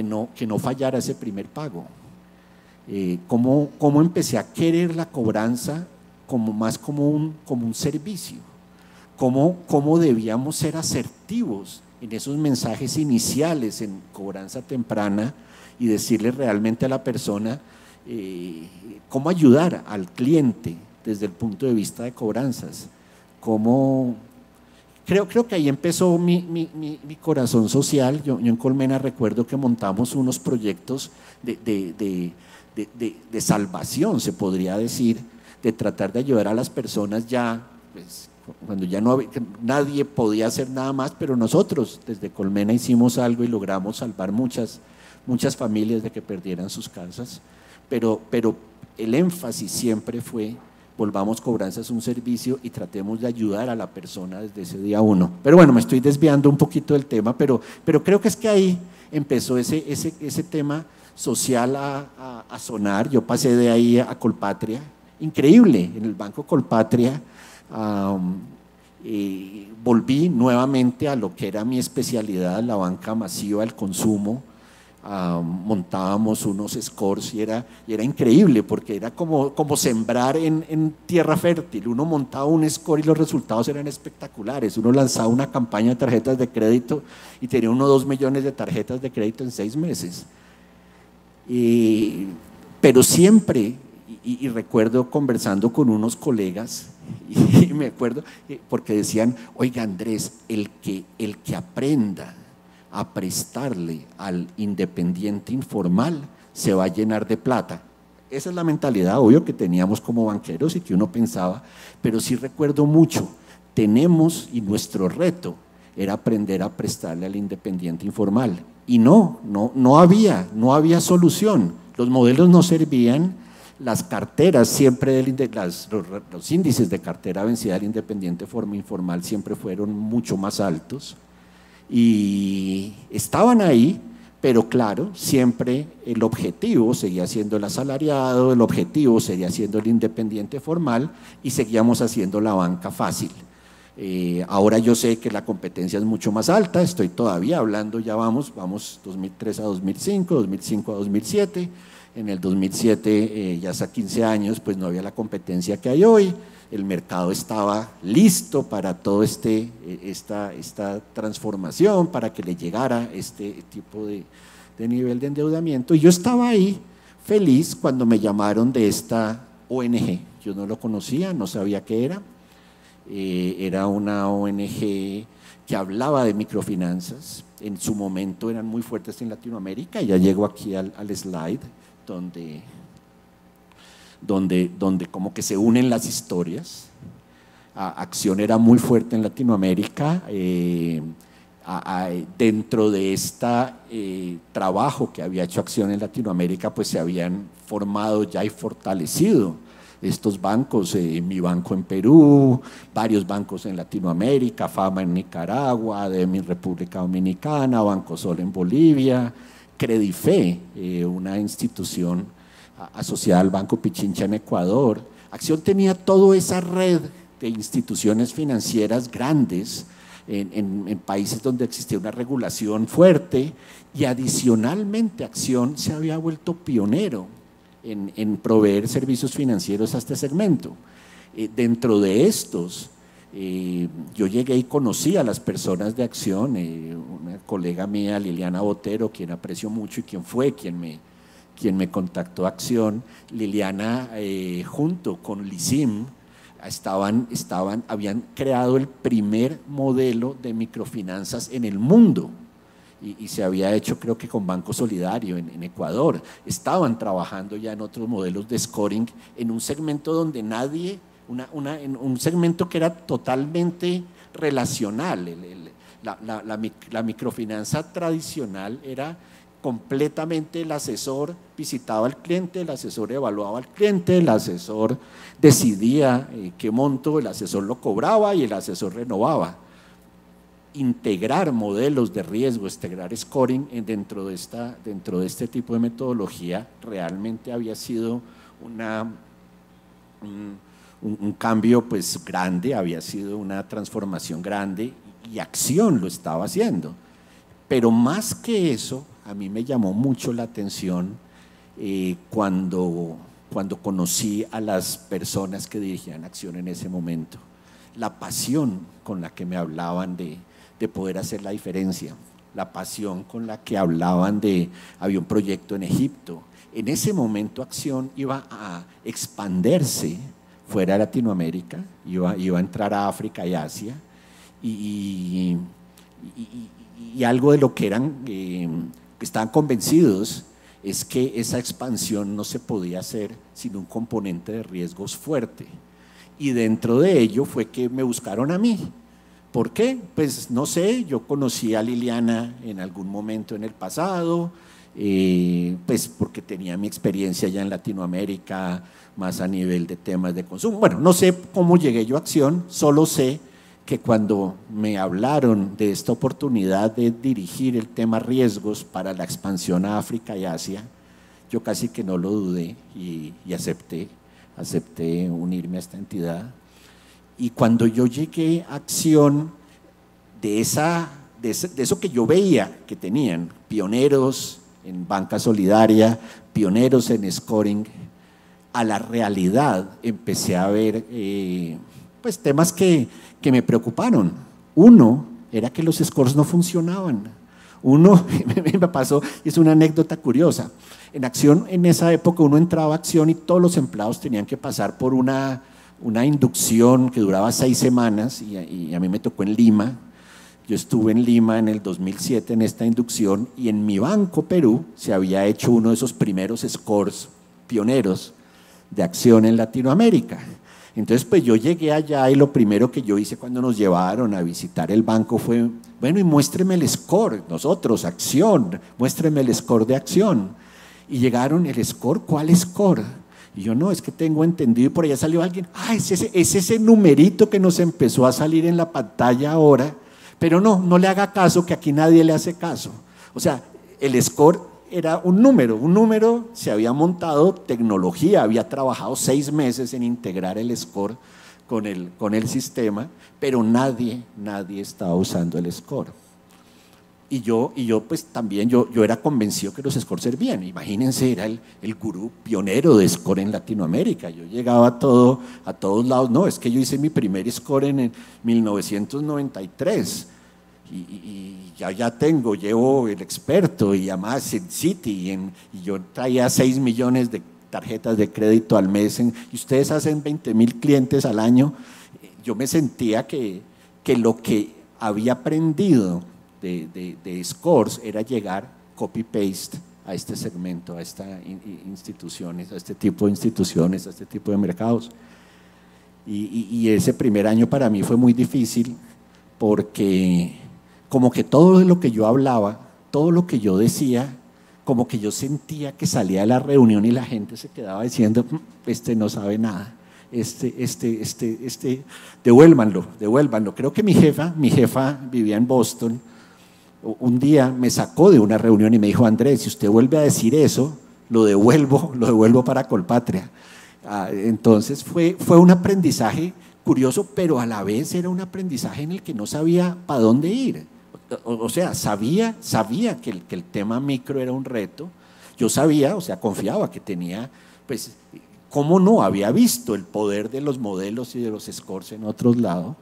no fallara ese primer pago. Cómo empecé a querer la cobranza más como un servicio, cómo debíamos ser asertivos en esos mensajes iniciales en cobranza temprana y decirle realmente a la persona cómo ayudar al cliente desde el punto de vista de cobranzas. Creo que ahí empezó mi corazón social. Yo en Colmena recuerdo que montamos unos proyectos de salvación, se podría decir, de tratar de ayudar a las personas ya, pues, cuando ya nadie podía hacer nada más, pero nosotros desde Colmena hicimos algo y logramos salvar muchas familias de que perdieran sus casas, pero el énfasis siempre fue: volvamos cobranzas un servicio y tratemos de ayudar a la persona desde ese día 1. Pero bueno, me estoy desviando un poquito del tema, pero creo que es que ahí empezó ese tema social a sonar. Yo pasé de ahí a Colpatria, increíble, en el Banco Colpatria. Volví nuevamente a lo que era mi especialidad, la banca masiva, el consumo. Montábamos unos scores y era increíble, porque era como sembrar en tierra fértil. Uno montaba un score y los resultados eran espectaculares. Uno lanzaba una campaña de tarjetas de crédito y tenía 1 o 2 millones de tarjetas de crédito en 6 meses. Pero siempre, y recuerdo conversando con unos colegas, y me acuerdo porque decían: oiga, Andrés, el que aprenda a prestarle al independiente informal se va a llenar de plata. Esa es la mentalidad, obvio, que teníamos como banqueros y que uno pensaba, pero sí recuerdo mucho, y nuestro reto era aprender a prestarle al independiente informal. Y no había solución. Los modelos no servían, las carteras siempre, los índices de cartera vencida del independiente forma informal siempre fueron mucho más altos. Y estaban ahí, pero claro, siempre el objetivo seguía siendo el asalariado, el objetivo seguía siendo el independiente formal, y seguíamos haciendo la banca fácil. Ahora yo sé que la competencia es mucho más alta, estoy todavía hablando, ya vamos 2003 a 2005, 2005 a 2007, en el 2007 ya hace 15 años pues no había la competencia que hay hoy. El mercado estaba listo para toda esta transformación, para que le llegara este tipo de nivel de endeudamiento. Y yo estaba ahí feliz cuando me llamaron de esta ONG. Yo no lo conocía, no sabía qué era. era una ONG que hablaba de microfinanzas. En su momento eran muy fuertes en Latinoamérica, y ya llego aquí al slide donde como que se unen las historias. Acción era muy fuerte en Latinoamérica. Dentro de este trabajo que había hecho Acción en Latinoamérica, pues se habían formado ya y fortalecido estos bancos, Mi Banco en Perú, varios bancos en Latinoamérica, Fama en Nicaragua, DEMI en República Dominicana, Banco Sol en Bolivia, Credife, una institución asociada al Banco Pichincha en Ecuador. Acción tenía toda esa red de instituciones financieras grandes en países donde existía una regulación fuerte, y adicionalmente Acción se había vuelto pionero en proveer servicios financieros a este segmento. Dentro de estos, yo llegué y conocí a las personas de Acción, una colega mía, Liliana Botero, quien aprecio mucho y quien me contactó a Acción. Liliana, junto con Lisim, habían creado el primer modelo de microfinanzas en el mundo, y se había hecho, creo que con Banco Solidario en Ecuador. Estaban trabajando ya en otros modelos de scoring en un segmento donde nadie, en un segmento que era totalmente relacional. La microfinanza tradicional era completamente: el asesor visitaba al cliente, el asesor evaluaba al cliente, el asesor decidía qué monto, el asesor lo cobraba y el asesor renovaba. Integrar modelos de riesgo, integrar scoring dentro de este tipo de metodología realmente había sido un cambio pues grande, había sido una transformación grande, y Acción lo estaba haciendo. Pero más que eso, a mí me llamó mucho la atención cuando conocí a las personas que dirigían Acción en ese momento, la pasión con la que me hablaban de poder hacer la diferencia, la pasión con la que hablaban había un proyecto en Egipto. En ese momento Acción iba a expandirse fuera de Latinoamérica, iba a entrar a África y Asia, y algo de lo que estaban convencidos es que esa expansión no se podía hacer sin un componente de riesgos fuerte, y dentro de ello fue que me buscaron a mí. ¿Por qué? Pues no sé, yo conocí a Liliana en algún momento en el pasado, pues porque tenía mi experiencia ya en Latinoamérica, más a nivel de temas de consumo. Bueno, no sé cómo llegué yo a Acción, solo sé que cuando me hablaron de esta oportunidad de dirigir el tema riesgos para la expansión a África y Asia, yo casi que no lo dudé y acepté unirme a esta entidad. Y cuando yo llegué a Acción, de eso que yo veía que tenían, pioneros en banca solidaria, pioneros en scoring, a la realidad empecé a ver pues temas que me preocuparon. Uno era que los scores no funcionaban. Me pasó, es una anécdota curiosa. En Acción, en esa época, uno entraba a Acción y todos los empleados tenían que pasar por una inducción que duraba 6 semanas, y a mí me tocó en Lima. Yo estuve en Lima en el 2007 en esta inducción, y en Mi Banco Perú se había hecho uno de esos primeros scores pioneros de Acción en Latinoamérica. Entonces pues yo llegué allá, y lo primero que yo hice cuando nos llevaron a visitar el banco fue: bueno, y muéstreme el score, nosotros, Acción, muéstreme el score de Acción. Y llegaron: ¿el score? ¿Cuál score? Y yo: no, es que tengo entendido. Y por allá salió alguien: es ese numerito que nos empezó a salir en la pantalla ahora. Pero no le haga caso, que aquí nadie le hace caso. O sea, el score era un número, se había montado tecnología, había trabajado 6 meses en integrar el score con el sistema, pero nadie estaba usando el score. Y yo pues también, yo era convencido que los scores servían. Imagínense, era el gurú pionero de score en Latinoamérica. Yo llegaba a todos lados: no, es que yo hice mi primer score en 1993 y ya llevo el experto, y además en Citi, y yo traía 6 millones de tarjetas de crédito al mes, y ustedes hacen 20,000 clientes al año. yo me sentía que lo que había aprendido de Scores era llegar copy-paste a este segmento, a estas instituciones, a este tipo de instituciones, a este tipo de mercados. Y ese primer año para mí fue muy difícil porque como que todo lo que yo hablaba, todo lo que yo decía, como que yo sentía que salía de la reunión y la gente se quedaba diciendo, este no sabe nada, devuélvanlo. Creo que mi jefa vivía en Boston, un día me sacó de una reunión y me dijo, Andrés, si usted vuelve a decir eso, lo devuelvo para Colpatria. Entonces fue un aprendizaje curioso, pero a la vez era un aprendizaje en el que no sabía para dónde ir. O sea, sabía que el tema micro era un reto. Yo sabía, o sea, confiaba que tenía, pues, cómo no, había visto el poder de los modelos y de los scores en otros lados,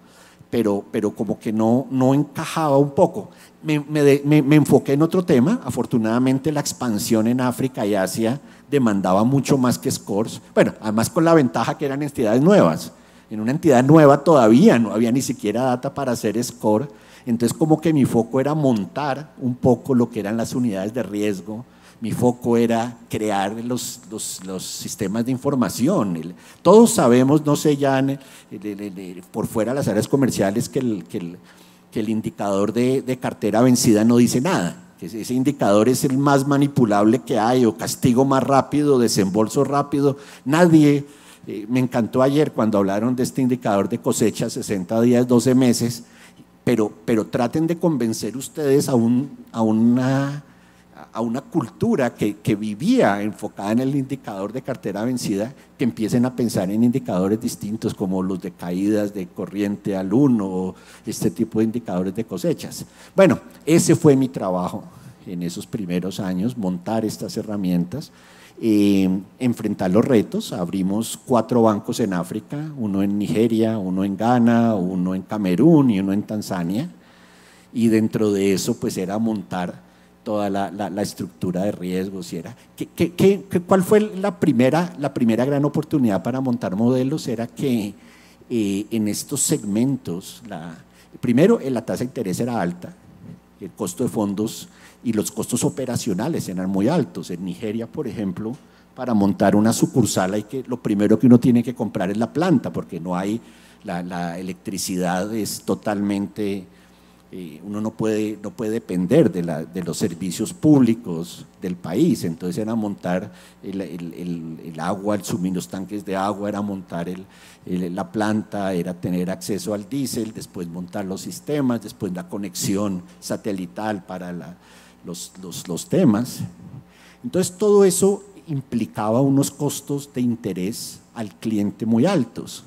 pero como que no encajaba un poco. Me enfoqué en otro tema. Afortunadamente la expansión en África y Asia demandaba mucho más que scores. Bueno, además con la ventaja que eran entidades nuevas. En una entidad nueva todavía no había ni siquiera data para hacer score. Entonces como que mi foco era montar un poco lo que eran las unidades de riesgo. Mi foco era crear los sistemas de información. Todos sabemos, no sé ya por fuera de las áreas comerciales, que el indicador de cartera vencida no dice nada. Que ese indicador es el más manipulable que hay, o castigo más rápido, desembolso rápido. Nadie, me encantó ayer cuando hablaron de este indicador de cosecha, 60 días, 12 meses, pero traten de convencer ustedes a una cultura que vivía enfocada en el indicador de cartera vencida, que empiecen a pensar en indicadores distintos como los de caídas de corriente al 1 o este tipo de indicadores de cosechas. Bueno, ese fue mi trabajo en esos primeros años, montar estas herramientas, enfrentar los retos. Abrimos 4 bancos en África, uno en Nigeria, uno en Ghana, uno en Camerún y uno en Tanzania, y dentro de eso pues era montar toda la estructura de riesgos. ¿Cuál fue la primera gran oportunidad para montar modelos? Era que en estos segmentos, primero la tasa de interés era alta, el costo de fondos y los costos operacionales eran muy altos. En Nigeria, por ejemplo, para montar una sucursal lo primero que uno tiene que comprar es la planta, porque no hay, la electricidad es totalmente… uno no puede depender de los servicios públicos del país. Entonces era montar el agua, los tanques de agua, era montar la planta, era tener acceso al diésel, después montar los sistemas, después la conexión satelital para los temas. Entonces todo eso implicaba unos costos de interés al cliente muy altos.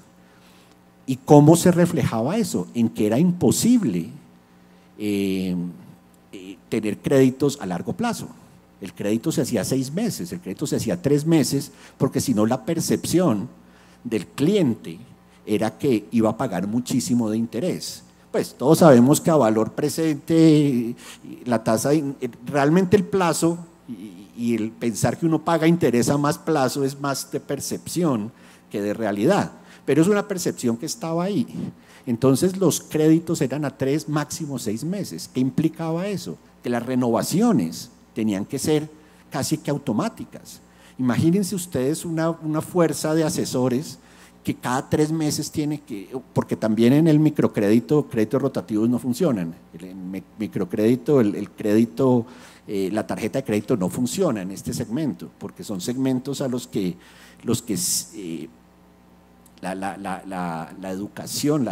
¿Y cómo se reflejaba eso? En que era imposible tener créditos a largo plazo. El crédito se hacía 6 meses, el crédito se hacía 3 meses, porque si no la percepción del cliente era que iba a pagar muchísimo de interés. Pues todos sabemos que a valor presente la tasa, realmente el plazo y el pensar que uno paga interés a más plazo es más de percepción que de realidad, pero es una percepción que estaba ahí. Entonces los créditos eran a 3, máximo 6 meses. ¿Qué implicaba eso? Que las renovaciones tenían que ser casi que automáticas. Imagínense ustedes una fuerza de asesores que cada 3 meses tiene que, porque también en el microcrédito, créditos rotativos no funcionan. El microcrédito, el crédito, la tarjeta de crédito no funciona en este segmento, porque son segmentos a los que la educación,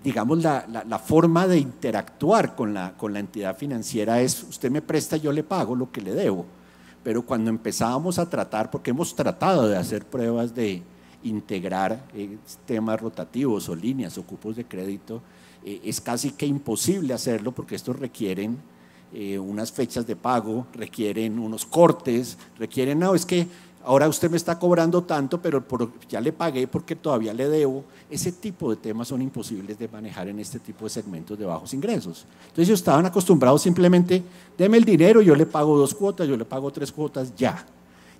digamos la forma de interactuar con la entidad financiera es: usted me presta, yo le pago lo que le debo. Pero cuando empezábamos a tratar, porque hemos tratado de hacer pruebas de integrar temas rotativos o líneas o cupos de crédito, es casi que imposible hacerlo, porque estos requieren unas fechas de pago, requieren unos cortes, requieren, no, es que ahora usted me está cobrando tanto, pero ya le pagué porque todavía le debo. Ese tipo de temas son imposibles de manejar en este tipo de segmentos de bajos ingresos. Entonces ellos estaban acostumbrados simplemente: deme el dinero, yo le pago 2 cuotas, yo le pago 3 cuotas, ya.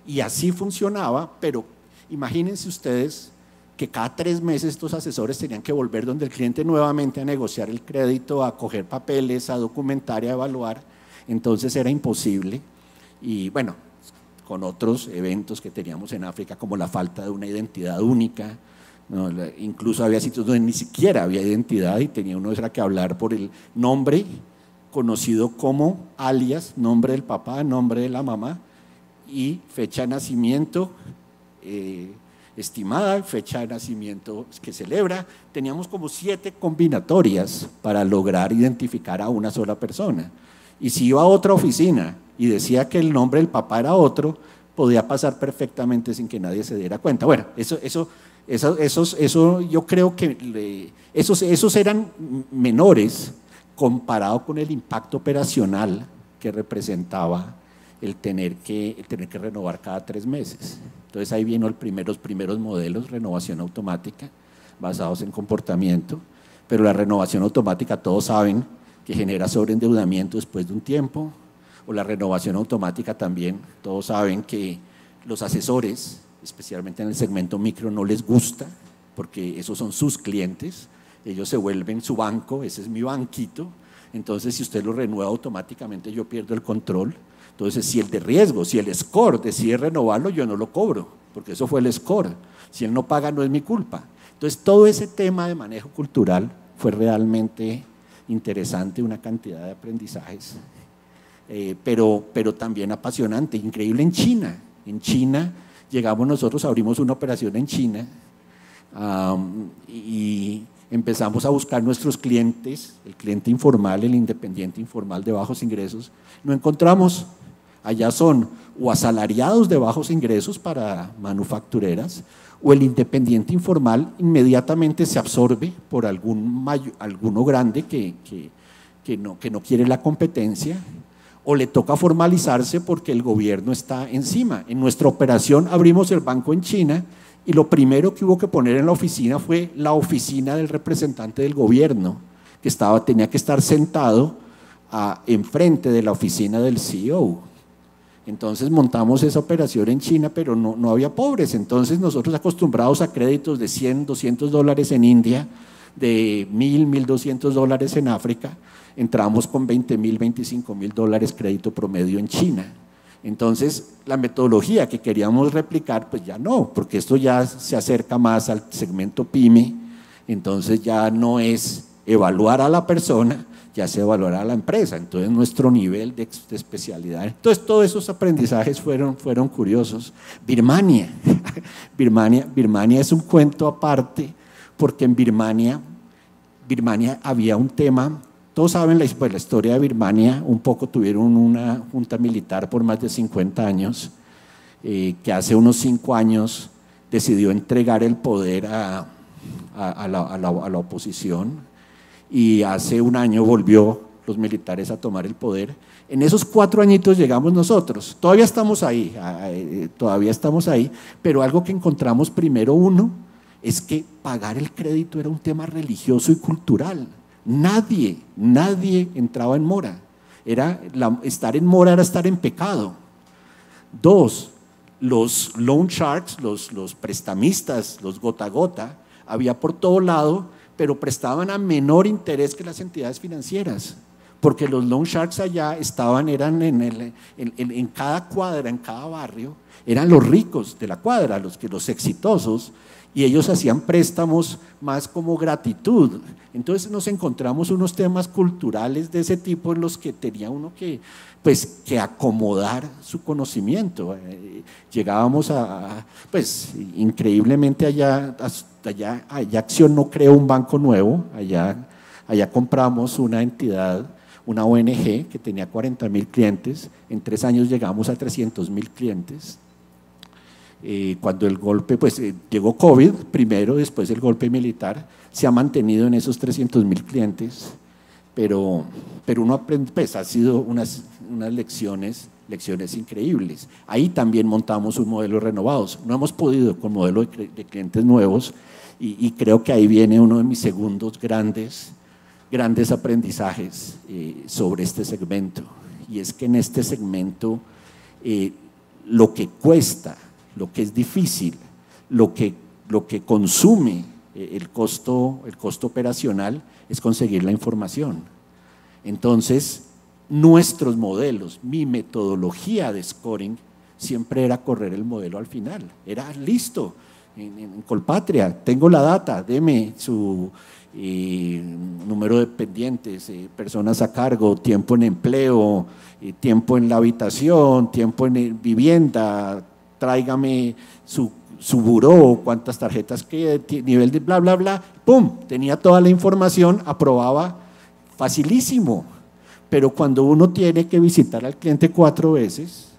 Y así funcionaba, pero imagínense ustedes que cada 3 meses estos asesores tenían que volver donde el cliente nuevamente a negociar el crédito, a coger papeles, a documentar y a evaluar. Entonces era imposible. Y bueno, con otros eventos que teníamos en África, como la falta de una identidad única, ¿no? Incluso había sitios donde ni siquiera había identidad y tenía uno que hablar por el nombre conocido como alias, nombre del papá, nombre de la mamá y fecha de nacimiento estimada, fecha de nacimiento que celebra. Teníamos como 7 combinatorias para lograr identificar a una sola persona. Y si iba a otra oficina y decía que el nombre del papá era otro, podía pasar perfectamente sin que nadie se diera cuenta. Bueno, eso yo creo que esos eran menores comparado con el impacto operacional que representaba el tener que renovar cada 3 meses. Entonces ahí vino los primeros modelos, renovación automática, basados en comportamiento, pero la renovación automática todos saben que genera sobreendeudamiento después de un tiempo, o la renovación automática también, todos saben que los asesores, especialmente en el segmento micro, no les gusta, porque esos son sus clientes, ellos se vuelven su banco, ese es mi banquito, entonces si usted lo renueva automáticamente yo pierdo el control. Entonces si el de riesgo, si el score decide renovarlo, yo no lo cobro, porque eso fue el score, si él no paga no es mi culpa. Entonces todo ese tema de manejo cultural fue realmente interesante, una cantidad de aprendizajes, pero también apasionante, increíble en China. En China llegamos nosotros, abrimos una operación en China y empezamos a buscar nuestros clientes, el cliente informal, el independiente informal de bajos ingresos. No encontramos, allá son o asalariados de bajos ingresos para manufactureras, o el independiente informal inmediatamente se absorbe por alguno grande que no quiere la competencia, o le toca formalizarse porque el gobierno está encima. En nuestra operación abrimos el banco en China y lo primero que hubo que poner en la oficina fue la oficina del representante del gobierno, que tenía que estar sentado enfrente de la oficina del CEO. Entonces montamos esa operación en China, pero no había pobres. Entonces nosotros acostumbrados a créditos de $100, $200 en India, de $1,000, $1,200 en África, entramos con $20,000, $25,000 crédito promedio en China. Entonces la metodología que queríamos replicar, pues ya no, porque esto ya se acerca más al segmento PYME, entonces ya no es evaluar a la persona, ya se evaluará a la empresa, entonces nuestro nivel de especialidad. Entonces todos esos aprendizajes fueron curiosos. Birmania es un cuento aparte, porque en Birmania había un tema, todos saben la historia de Birmania, un poco tuvieron una junta militar por más de 50 años, que hace unos 5 años decidió entregar el poder a la oposición, y hace 1 año volvió los militares a tomar el poder. En esos 4 añitos llegamos nosotros, todavía estamos ahí, pero algo que encontramos primero es que pagar el crédito era un tema religioso y cultural. Nadie entraba en mora. Estar en mora era estar en pecado. 2, los loan sharks, los prestamistas, los gota a gota, había por todo lado, pero prestaban a menor interés que las entidades financieras, porque los loan sharks allá eran en cada cuadra, en cada barrio, eran los ricos de la cuadra, los exitosos, y ellos hacían préstamos más como gratitud. Entonces nos encontramos unos temas culturales de ese tipo en los que tenía uno que acomodar su conocimiento. Llegábamos increíblemente allá Acción no creó un banco nuevo, allá compramos una entidad, una ONG que tenía 40,000 clientes, en 3 años llegamos a 300,000 clientes. Cuando el golpe, llegó COVID primero, después el golpe militar, se ha mantenido en esos 300,000 clientes, pero uno aprende, ha sido unas lecciones increíbles. Ahí también montamos un modelo renovados, no hemos podido con modelo de clientes nuevos, y creo que ahí viene uno de mis segundos grandes aprendizajes sobre este segmento, y es que en este segmento lo que cuesta, lo que es difícil, lo que lo que consume el costo operacional es conseguir la información. Entonces, nuestros modelos, mi metodología de scoring siempre era correr el modelo al final. Era listo, en Colpatria, tengo la data, deme su número de pendientes, personas a cargo, tiempo en empleo, tiempo en la habitación, tiempo en vivienda, tráigame su buró, cuántas tarjetas que nivel de bla, bla, bla, ¡pum! Tenía toda la información, aprobaba facilísimo. Pero cuando uno tiene que visitar al cliente 4 veces,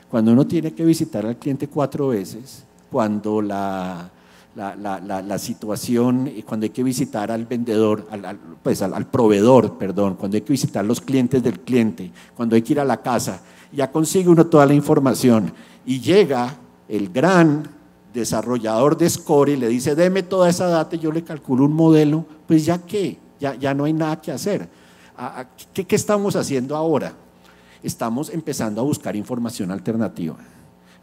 cuando cuando la situación, cuando hay que visitar al vendedor, al proveedor, perdón, cuando hay que visitar los clientes del cliente, cuando hay que ir a la casa, ya consigue uno toda la información y llega el gran desarrollador de score y le dice, deme toda esa data y yo le calculo un modelo, pues ya qué, ya no hay nada que hacer. ¿Qué estamos haciendo ahora? Estamos empezando a buscar información alternativa.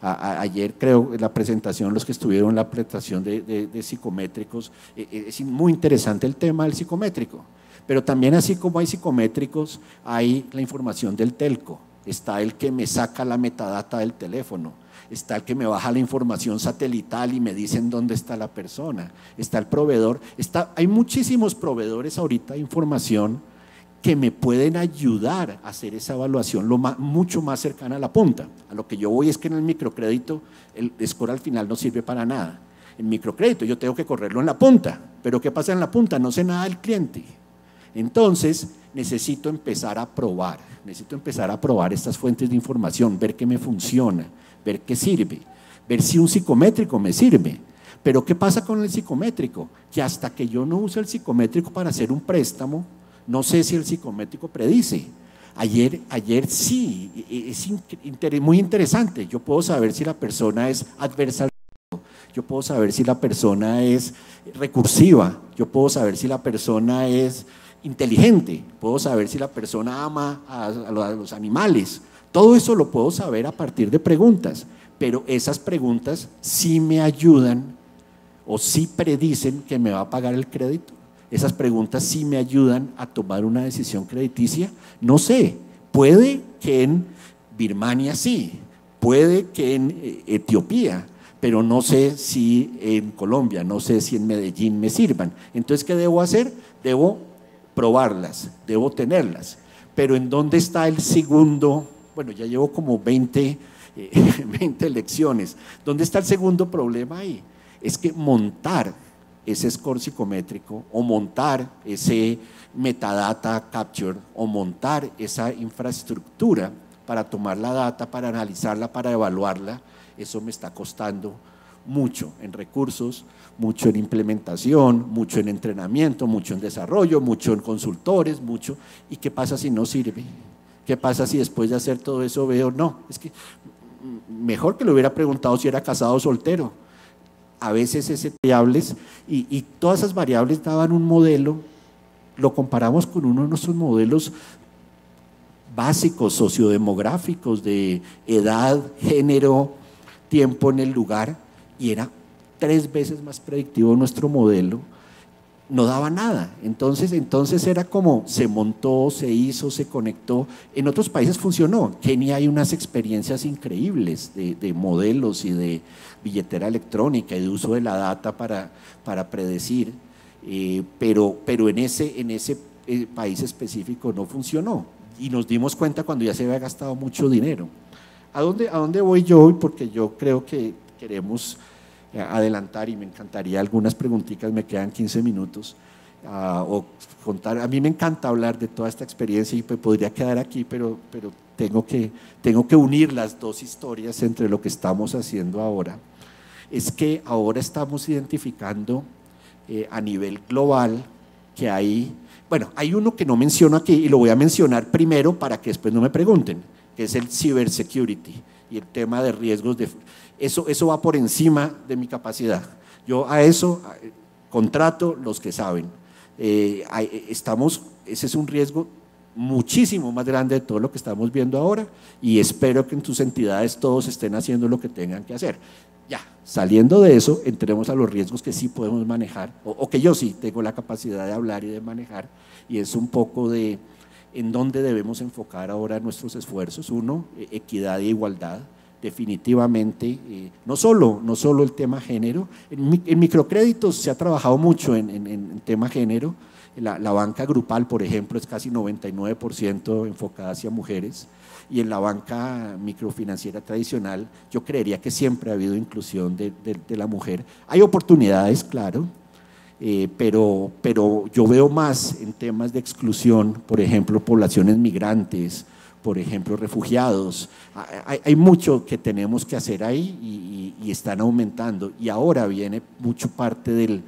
Ayer creo en la presentación, los que estuvieron en la presentación de psicométricos, es muy interesante el tema del psicométrico, pero también así como hay psicométricos, hay la información del telco, está el que me saca la metadata del teléfono, está el que me baja la información satelital y me dicen dónde está la persona, está el proveedor, hay muchísimos proveedores ahorita de información que me pueden ayudar a hacer esa evaluación mucho más cercana a la punta. A lo que yo voy es que en el microcrédito el score al final no sirve para nada. En microcrédito yo tengo que correrlo en la punta, pero ¿qué pasa en la punta? No sé nada del cliente. Entonces necesito empezar a probar estas fuentes de información, ver qué me funciona, ver qué sirve, ver si un psicométrico me sirve. Pero ¿qué pasa con el psicométrico? Que hasta que yo no use el psicométrico para hacer un préstamo, no sé si el psicométrico predice. Ayer sí, es muy interesante. Yo puedo saber si la persona es adversa al riesgo, yo puedo saber si la persona es recursiva, yo puedo saber si la persona es inteligente, puedo saber si la persona ama a los animales. Todo eso lo puedo saber a partir de preguntas, pero esas preguntas sí me ayudan o sí predicen que me va a pagar el crédito. Esas preguntas sí me ayudan a tomar una decisión crediticia. No sé, puede que en Birmania sí, puede que en Etiopía, pero no sé si en Colombia, no sé si en Medellín me sirvan. Entonces, ¿qué debo hacer? Debo probarlas, debo tenerlas. Pero ¿en dónde está el segundo? Bueno, ya llevo como 20 lecciones. ¿Dónde está el segundo problema ahí? Es que montar ese score psicométrico o montar ese metadata capture o montar esa infraestructura para tomar la data, para analizarla, para evaluarla, eso me está costando mucho en recursos, mucho en implementación, mucho en entrenamiento, mucho en desarrollo, mucho en consultores, mucho. ¿Y qué pasa si no sirve? ¿Qué pasa si después de hacer todo eso veo, no, es que mejor que le hubiera preguntado si era casado o soltero? A veces esas variables y todas esas variables daban un modelo, lo comparamos con uno de nuestros modelos básicos, sociodemográficos, de edad, género, tiempo en el lugar, y era 3 veces más predictivo nuestro modelo, no daba nada. Entonces era como se montó, se hizo, se conectó. En otros países funcionó. En Kenia hay unas experiencias increíbles de modelos y de billetera electrónica y de uso de la data para predecir, pero en ese país específico no funcionó y nos dimos cuenta cuando ya se había gastado mucho dinero. ¿A dónde voy yo hoy? Porque yo creo que queremos adelantar y me encantaría algunas preguntitas, me quedan 15 minutos, o contar. A mí me encanta hablar de toda esta experiencia y podría quedar aquí, pero tengo que unir las dos historias entre lo que estamos haciendo ahora. Es que ahora estamos identificando a nivel global que hay uno que no menciono aquí y lo voy a mencionar primero para que después no me pregunten, que es el cybersecurity y el tema de riesgos eso va por encima de mi capacidad. Yo a eso contrato los que saben. Ese es un riesgo muchísimo más grande de todo lo que estamos viendo ahora y espero que en tus entidades todos estén haciendo lo que tengan que hacer. Ya, saliendo de eso, entremos a los riesgos que sí podemos manejar, o que yo sí tengo la capacidad de hablar y de manejar, y es un poco de en dónde debemos enfocar ahora nuestros esfuerzos. Uno, equidad e igualdad. Definitivamente, no solo el tema género. En microcréditos se ha trabajado mucho en tema género. La banca grupal, por ejemplo, es casi 99% enfocada hacia mujeres, y en la banca microfinanciera tradicional yo creería que siempre ha habido inclusión de la mujer. Hay oportunidades, claro, pero yo veo más en temas de exclusión, por ejemplo, poblaciones migrantes, por ejemplo, refugiados. Hay mucho que tenemos que hacer ahí y están aumentando. Y ahora viene mucho parte del,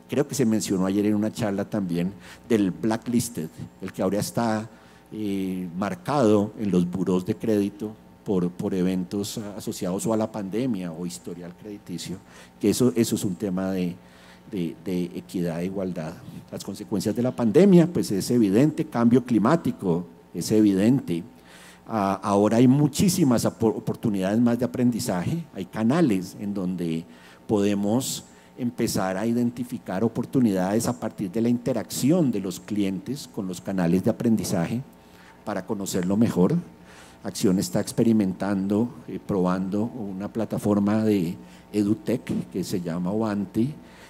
creo que se mencionó ayer en una charla también, del blacklisted, el que ahora está marcado en los burós de crédito por eventos asociados o a la pandemia o historial crediticio, que eso es un tema de equidad e igualdad. Las consecuencias de la pandemia, pues es evidente, cambio climático, es evidente. Ahora hay muchísimas oportunidades más de aprendizaje, hay canales en donde podemos empezar a identificar oportunidades a partir de la interacción de los clientes con los canales de aprendizaje para conocerlo mejor. Acción está experimentando, probando una plataforma de EduTech que se llama Ovante,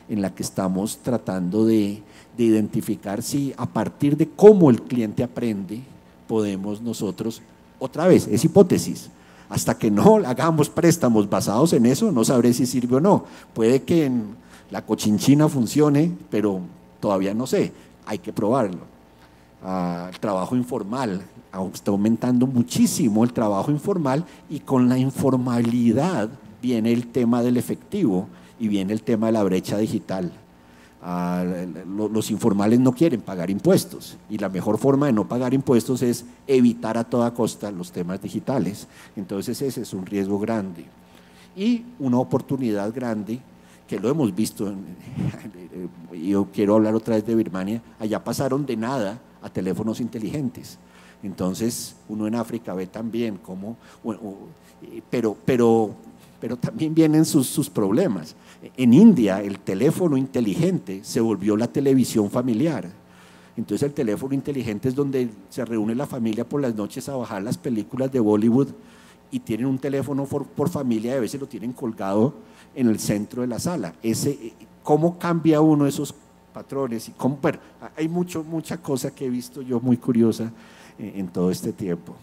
en la que estamos tratando de identificar si a partir de cómo el cliente aprende podemos nosotros, otra vez, es hipótesis, hasta que no hagamos préstamos basados en eso, no sabré si sirve o no. Puede que en la cochinchina funcione, pero todavía no sé, hay que probarlo. El trabajo informal, está aumentando muchísimo el trabajo informal, y con la informalidad viene el tema del efectivo y viene el tema de la brecha digital. Los informales no quieren pagar impuestos, y la mejor forma de no pagar impuestos es evitar a toda costa los temas digitales. Entonces ese es un riesgo grande y una oportunidad grande que lo hemos visto. Yo quiero hablar otra vez de Birmania. Allá pasaron de nada a teléfonos inteligentes. Entonces uno en África ve también cómo, pero también vienen sus problemas. En India el teléfono inteligente se volvió la televisión familiar. Entonces el teléfono inteligente es donde se reúne la familia por las noches a bajar las películas de Bollywood, y tienen un teléfono por familia, y a veces lo tienen colgado en el centro de la sala. ¿Cómo cambia uno esos patrones? Y bueno, hay mucha cosa que he visto yo muy curiosa en todo este tiempo.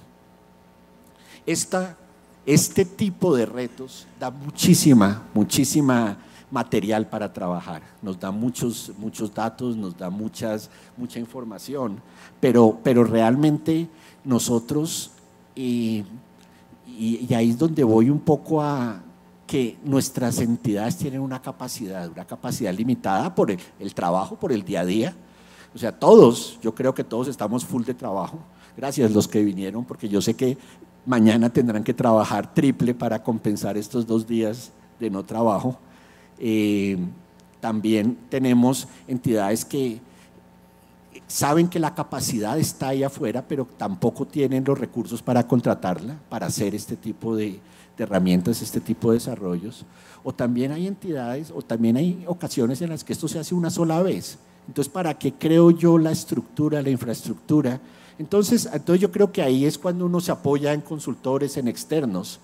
Este tipo de retos da muchísima material para trabajar, nos da muchos datos, nos da mucha información, pero realmente nosotros, y ahí es donde voy un poco a que nuestras entidades tienen una capacidad limitada por el trabajo, por el día a día. O sea, yo creo que todos estamos full de trabajo. Gracias los que vinieron, porque yo sé que mañana tendrán que trabajar triple para compensar estos 2 días de no trabajo. También tenemos entidades que saben que la capacidad está ahí afuera, pero tampoco tienen los recursos para contratarla, para hacer este tipo de herramientas, este tipo de desarrollos. O también hay entidades, o también hay ocasiones en las que esto se hace una sola vez. Entonces, ¿para qué creo yo la estructura, la infraestructura? Entonces yo creo que ahí es cuando uno se apoya en consultores, en externos,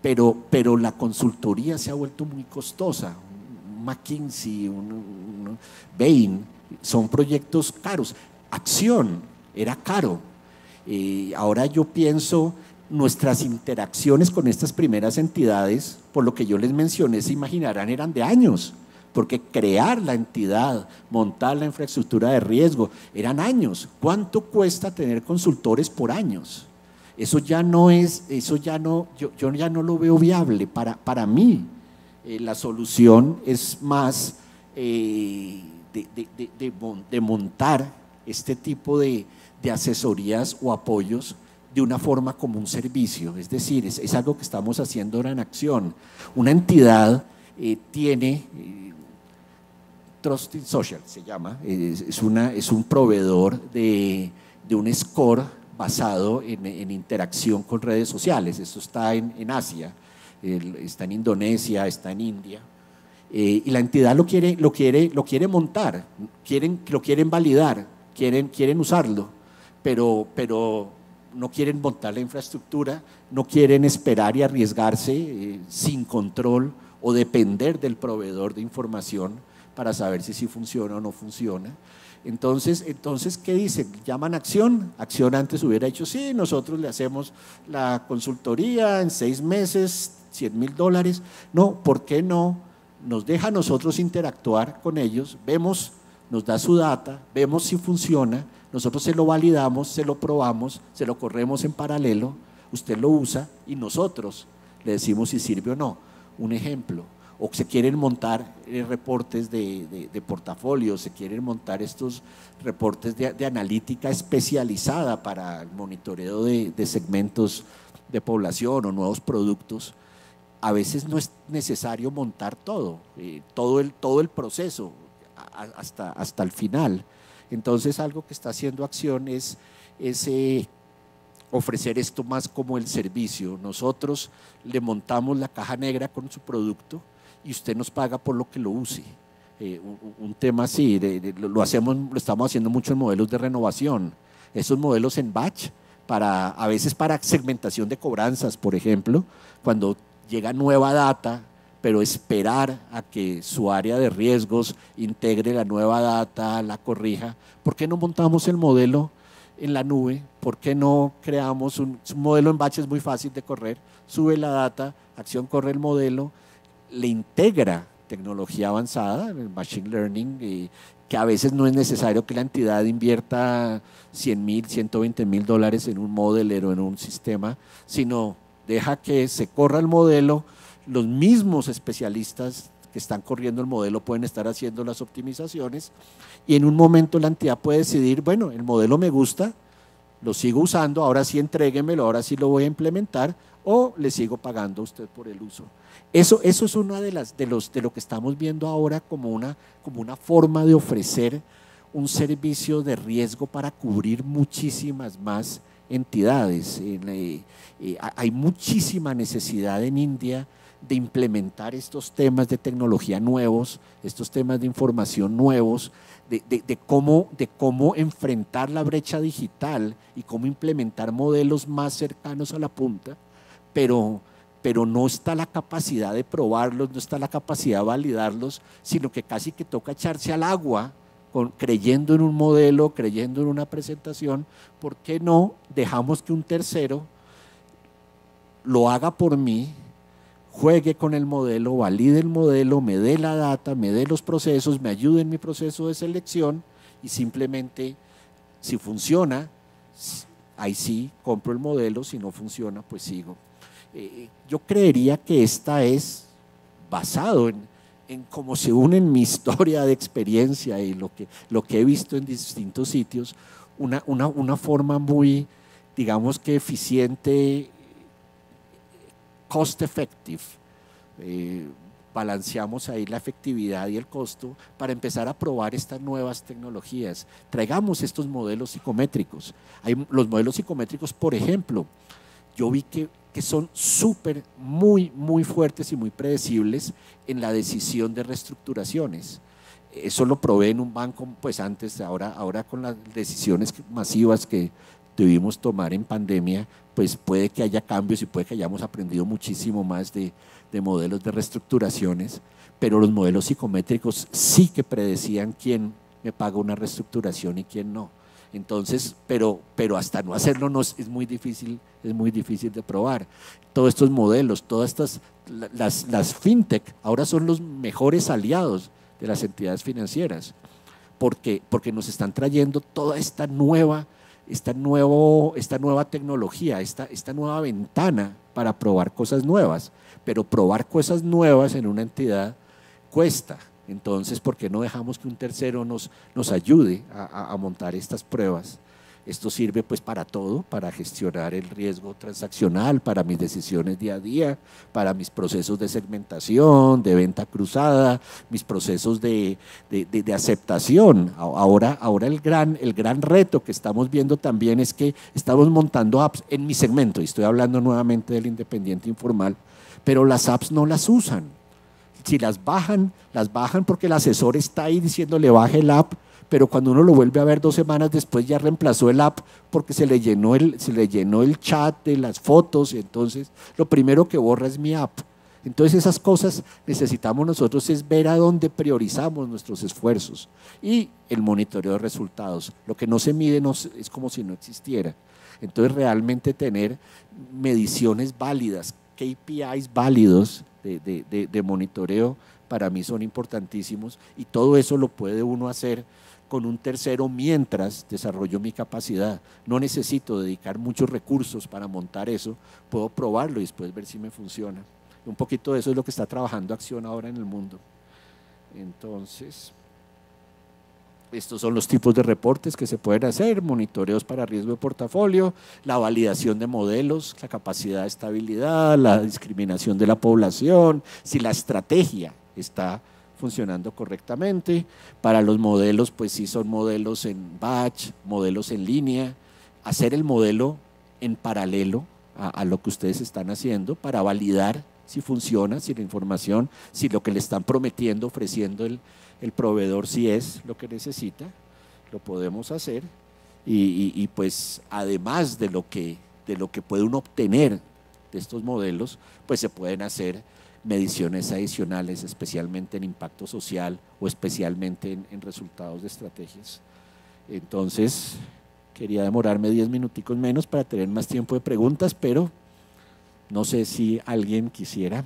pero la consultoría se ha vuelto muy costosa. McKinsey, Bain, son proyectos caros. Acción era caro. Ahora yo pienso, nuestras interacciones con estas primeras entidades, por lo que yo les mencioné, se imaginarán, eran de años, porque crear la entidad, montar la infraestructura de riesgo, eran años. ¿Cuánto cuesta tener consultores por años? Eso ya no es, yo ya no lo veo viable. Para mí, la solución es más de montar este tipo de asesorías o apoyos de una forma como un servicio. Es decir, es algo que estamos haciendo ahora en Acción. Una entidad tiene Trusted Social, se llama, es un proveedor de un score basado en interacción con redes sociales. Esto está en Asia. está en Indonesia, está en India. Y la entidad lo quiere montar, lo quieren validar, quieren usarlo, pero no quieren montar la infraestructura, no quieren esperar y arriesgarse sin control o depender del proveedor de información para saber si sí funciona o no funciona. Entonces, ¿qué dicen? Llaman Acción. Acción antes hubiera dicho, sí, nosotros le hacemos la consultoría en 6 meses, $100,000. No, ¿por qué no? Nos deja a nosotros interactuar con ellos, vemos, nos da su data, vemos si funciona, nosotros se lo validamos, se lo probamos, se lo corremos en paralelo, usted lo usa y nosotros le decimos si sirve o no. Un ejemplo. O se quieren montar reportes de portafolio, se quieren montar estos reportes de analítica especializada para el monitoreo de segmentos de población o nuevos productos. A veces no es necesario montar todo el proceso hasta el final. Entonces, algo que está haciendo Acción es ofrecer esto más como el servicio. Nosotros le montamos la caja negra con su producto y usted nos paga por lo que lo use. Un tema así, lo estamos haciendo mucho en modelos de renovación. Esos modelos en batch, a veces para segmentación de cobranzas, por ejemplo, cuando llega nueva data, pero esperar a que su área de riesgos integre la nueva data, la corrija. ¿Por qué no montamos el modelo en la nube? ¿Por qué no creamos un modelo en batch? Es muy fácil de correr, sube la data, Acción corre el modelo, le integra tecnología avanzada, el machine learning, que a veces no es necesario que la entidad invierta $100,000, $120,000 en un modeler o en un sistema, sino deja que se corra el modelo, los mismos especialistas que están corriendo el modelo pueden estar haciendo las optimizaciones y en un momento la entidad puede decidir, bueno, el modelo me gusta, lo sigo usando, ahora sí entréguemelo, ahora sí lo voy a implementar o le sigo pagando a usted por el uso. Eso es una de lo que estamos viendo ahora como una forma de ofrecer un servicio de riesgo para cubrir muchísimas más entidades. Hay muchísima necesidad en India de implementar estos temas de tecnología nuevos, estos temas de información nuevos, de cómo enfrentar la brecha digital y cómo implementar modelos más cercanos a la punta, pero no está la capacidad de probarlos, no está la capacidad de validarlos, sino que casi que toca echarse al agua creyendo en un modelo, creyendo en una presentación. ¿Por qué no dejamos que un tercero lo haga por mí, juegue con el modelo, valide el modelo, me dé la data, me dé los procesos, me ayude en mi proceso de selección y simplemente, si funciona, ahí sí compro el modelo, si no funciona, pues sigo. Yo creería que esta es basado en cómo se une en mi historia de experiencia y lo que he visto en distintos sitios, una forma muy, digamos que eficiente, cost effective. Balanceamos ahí la efectividad y el costo para empezar a probar estas nuevas tecnologías. Traigamos estos modelos psicométricos. Los modelos psicométricos, por ejemplo, yo vi que son muy fuertes y muy predecibles en la decisión de reestructuraciones. Eso lo probé en un banco, pues antes, ahora con las decisiones masivas que debimos tomar en pandemia, pues puede que haya cambios y puede que hayamos aprendido muchísimo más de modelos de reestructuraciones, pero los modelos psicométricos sí que predecían quién me paga una reestructuración y quién no. Entonces, pero hasta no hacerlo es muy difícil de probar. Todos estos modelos, todas las fintech ahora son los mejores aliados de las entidades financieras, porque nos están trayendo toda esta nueva tecnología, esta nueva ventana para probar cosas nuevas, pero probar cosas nuevas en una entidad cuesta. Entonces, ¿por qué no dejamos que un tercero nos ayude a montar estas pruebas? Esto sirve pues para todo, para gestionar el riesgo transaccional, para mis decisiones día a día, para mis procesos de segmentación, de venta cruzada, mis procesos de aceptación. Ahora el gran reto que estamos viendo también es que estamos montando apps en mi segmento, y estoy hablando nuevamente del independiente informal, pero las apps no las usan. Si las bajan porque el asesor está ahí diciéndole baje el app, pero cuando uno lo vuelve a ver 2 semanas después ya reemplazó el app porque se le llenó el chat de las fotos, y entonces lo primero que borra es mi app. Entonces esas cosas necesitamos nosotros es ver a dónde priorizamos nuestros esfuerzos, y el monitoreo de resultados. Lo que no se mide es como si no existiera. Entonces realmente tener mediciones válidas, KPIs válidos de monitoreo para mí son importantísimos, y todo eso lo puede uno hacer con un tercero mientras desarrollo mi capacidad. No necesito dedicar muchos recursos para montar eso, puedo probarlo y después ver si me funciona. Un poquito de eso es lo que está trabajando Acción ahora en el mundo. Entonces, estos son los tipos de reportes que se pueden hacer: monitoreos para riesgo de portafolio, la validación de modelos, la capacidad de estabilidad, la discriminación de la población, si la estrategia está funcionando correctamente. Para los modelos, pues sí, son modelos en batch, modelos en línea, hacer el modelo en paralelo a lo que ustedes están haciendo para validar si funciona, si la información, si lo que le están prometiendo, ofreciendo el proveedor, si es lo que necesita, lo podemos hacer. Y pues además de lo que puede uno obtener de estos modelos, pues se pueden hacer mediciones adicionales, especialmente en impacto social o especialmente en resultados de estrategias. Entonces, quería demorarme 10 minuticos menos para tener más tiempo de preguntas, pero no sé si alguien quisiera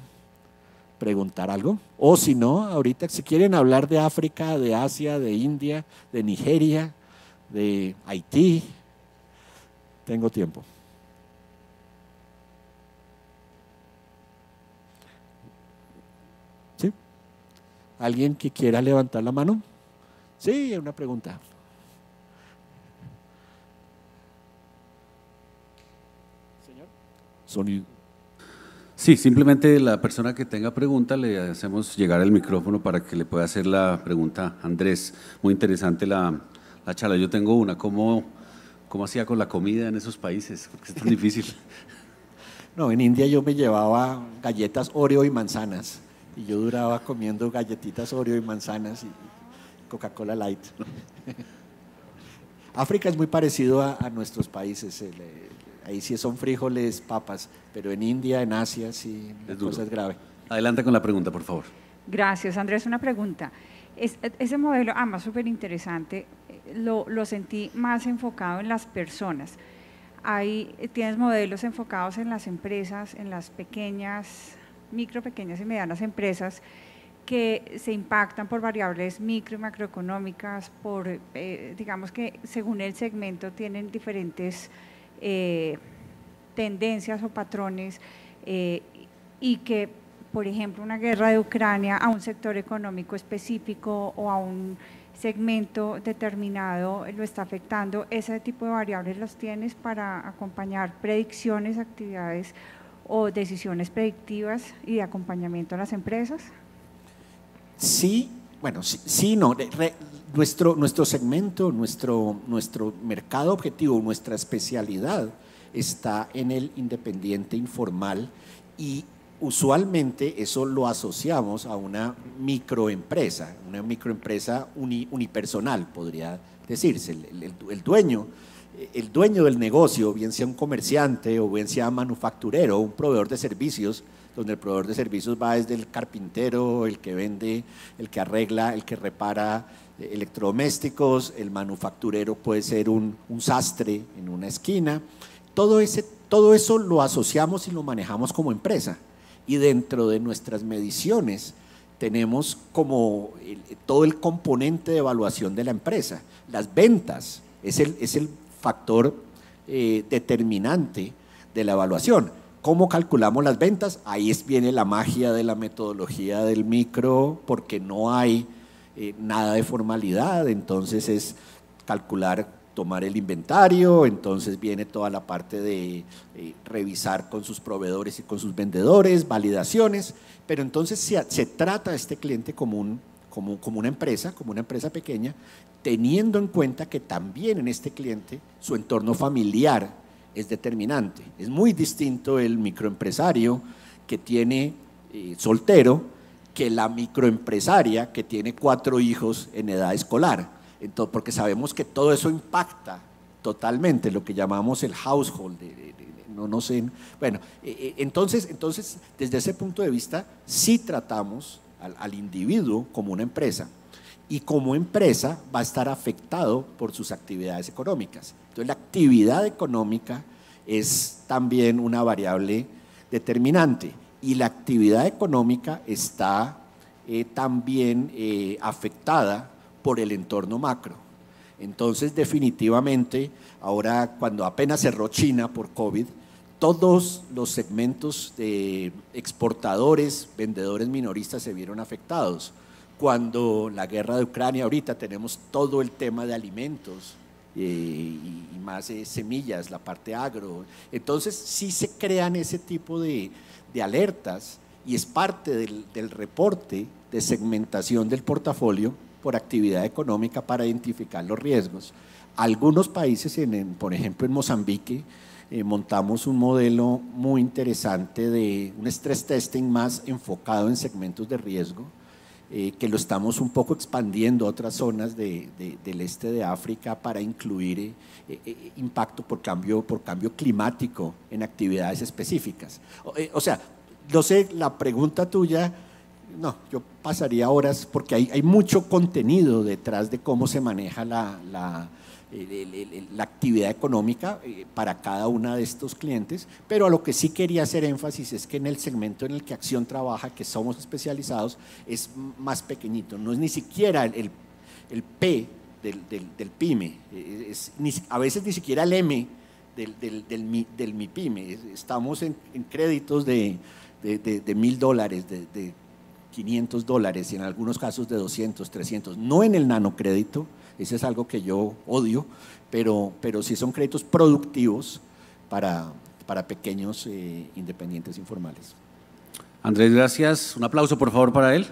preguntar algo, o si no, ahorita si quieren hablar de África, de Asia, de India, de Nigeria, de Haití, tengo tiempo. ¿Sí? ¿Alguien que quiera levantar la mano? Sí, una pregunta. Señor. Sonido. Sí, simplemente la persona que tenga pregunta le hacemos llegar el micrófono para que le pueda hacer la pregunta a Andrés. Muy interesante la charla. Yo tengo una: ¿cómo hacía con la comida en esos países? Porque es tan difícil. No, en India yo me llevaba galletas Oreo y manzanas, y yo duraba comiendo galletitas Oreo y manzanas y Coca-Cola Light. África es muy parecido a nuestros países. Ahí sí son frijoles, papas, pero en India, en Asia, sí, la cosa es grave. Adelante con la pregunta, por favor. Gracias, Andrés. Una pregunta. Ese modelo, además súper interesante, lo sentí más enfocado en las personas. Ahí tienes modelos enfocados en las empresas, en las pequeñas y medianas empresas que se impactan por variables micro y macroeconómicas, digamos que según el segmento tienen diferentes tendencias o patrones, y que, por ejemplo, una guerra de Ucrania a un sector económico específico o a un segmento determinado lo está afectando. ¿Ese tipo de variables los tienes para acompañar predicciones, actividades o decisiones predictivas y de acompañamiento a las empresas? Sí, bueno, sí, no. Nuestro segmento, nuestro mercado objetivo, nuestra especialidad está en el independiente informal, y usualmente eso lo asociamos a una microempresa unipersonal, podría decirse. El dueño del negocio, bien sea un comerciante o bien sea manufacturero o un proveedor de servicios, donde el proveedor de servicios va desde el carpintero, el que vende, el que arregla, el que repara electrodomésticos, el manufacturero puede ser un sastre en una esquina. Todo eso lo asociamos y lo manejamos como empresa, y dentro de nuestras mediciones tenemos como todo el componente de evaluación de la empresa. Las ventas es el factor determinante de la evaluación. ¿Cómo calculamos las ventas? Ahí viene la magia de la metodología del micro, porque no hay nada de formalidad. Entonces es calcular tomar el inventario, entonces viene toda la parte de revisar con sus proveedores y con sus vendedores, validaciones, pero entonces se trata a este cliente como una empresa pequeña, teniendo en cuenta que también en este cliente su entorno familiar es determinante. Es muy distinto el microempresario que tiene soltero que la microempresaria que tiene 4 hijos en edad escolar. Entonces, porque sabemos que todo eso impacta totalmente lo que llamamos el household, no sé. Bueno, entonces, desde ese punto de vista, sí tratamos al individuo como una empresa, y como empresa va a estar afectado por sus actividades económicas. Entonces, la actividad económica es también una variable determinante, y la actividad económica está también afectada por el entorno macro. Entonces, definitivamente, ahora cuando apenas cerró China por COVID, todos los segmentos de exportadores, vendedores minoristas se vieron afectados. Cuando la guerra de Ucrania, ahorita tenemos todo el tema de alimentos y más semillas, la parte agro. Entonces, sí se crean ese tipo de alertas, y es parte del reporte de segmentación del portafolio por actividad económica para identificar los riesgos. Algunos países, por ejemplo en Mozambique, montamos un modelo muy interesante de un stress testing más enfocado en segmentos de riesgo, que lo estamos un poco expandiendo a otras zonas del este de África para incluir impacto por cambio climático en actividades específicas. O sea, no sé, la pregunta tuya, no, yo pasaría horas porque hay mucho contenido detrás de cómo se maneja la actividad económica para cada una de estos clientes, pero a lo que sí quería hacer énfasis es que en el segmento en el que Acción trabaja, que somos especializados, es más pequeñito, no es ni siquiera el P del PYME, a veces ni siquiera el M del MIPYME, estamos en créditos de $1,000, de $500 y en algunos casos de 200, 300, no en el nanocrédito. Ese es algo que yo odio, pero sí son créditos productivos para pequeños independientes informales. Andrés, gracias. Un aplauso, por favor, para él.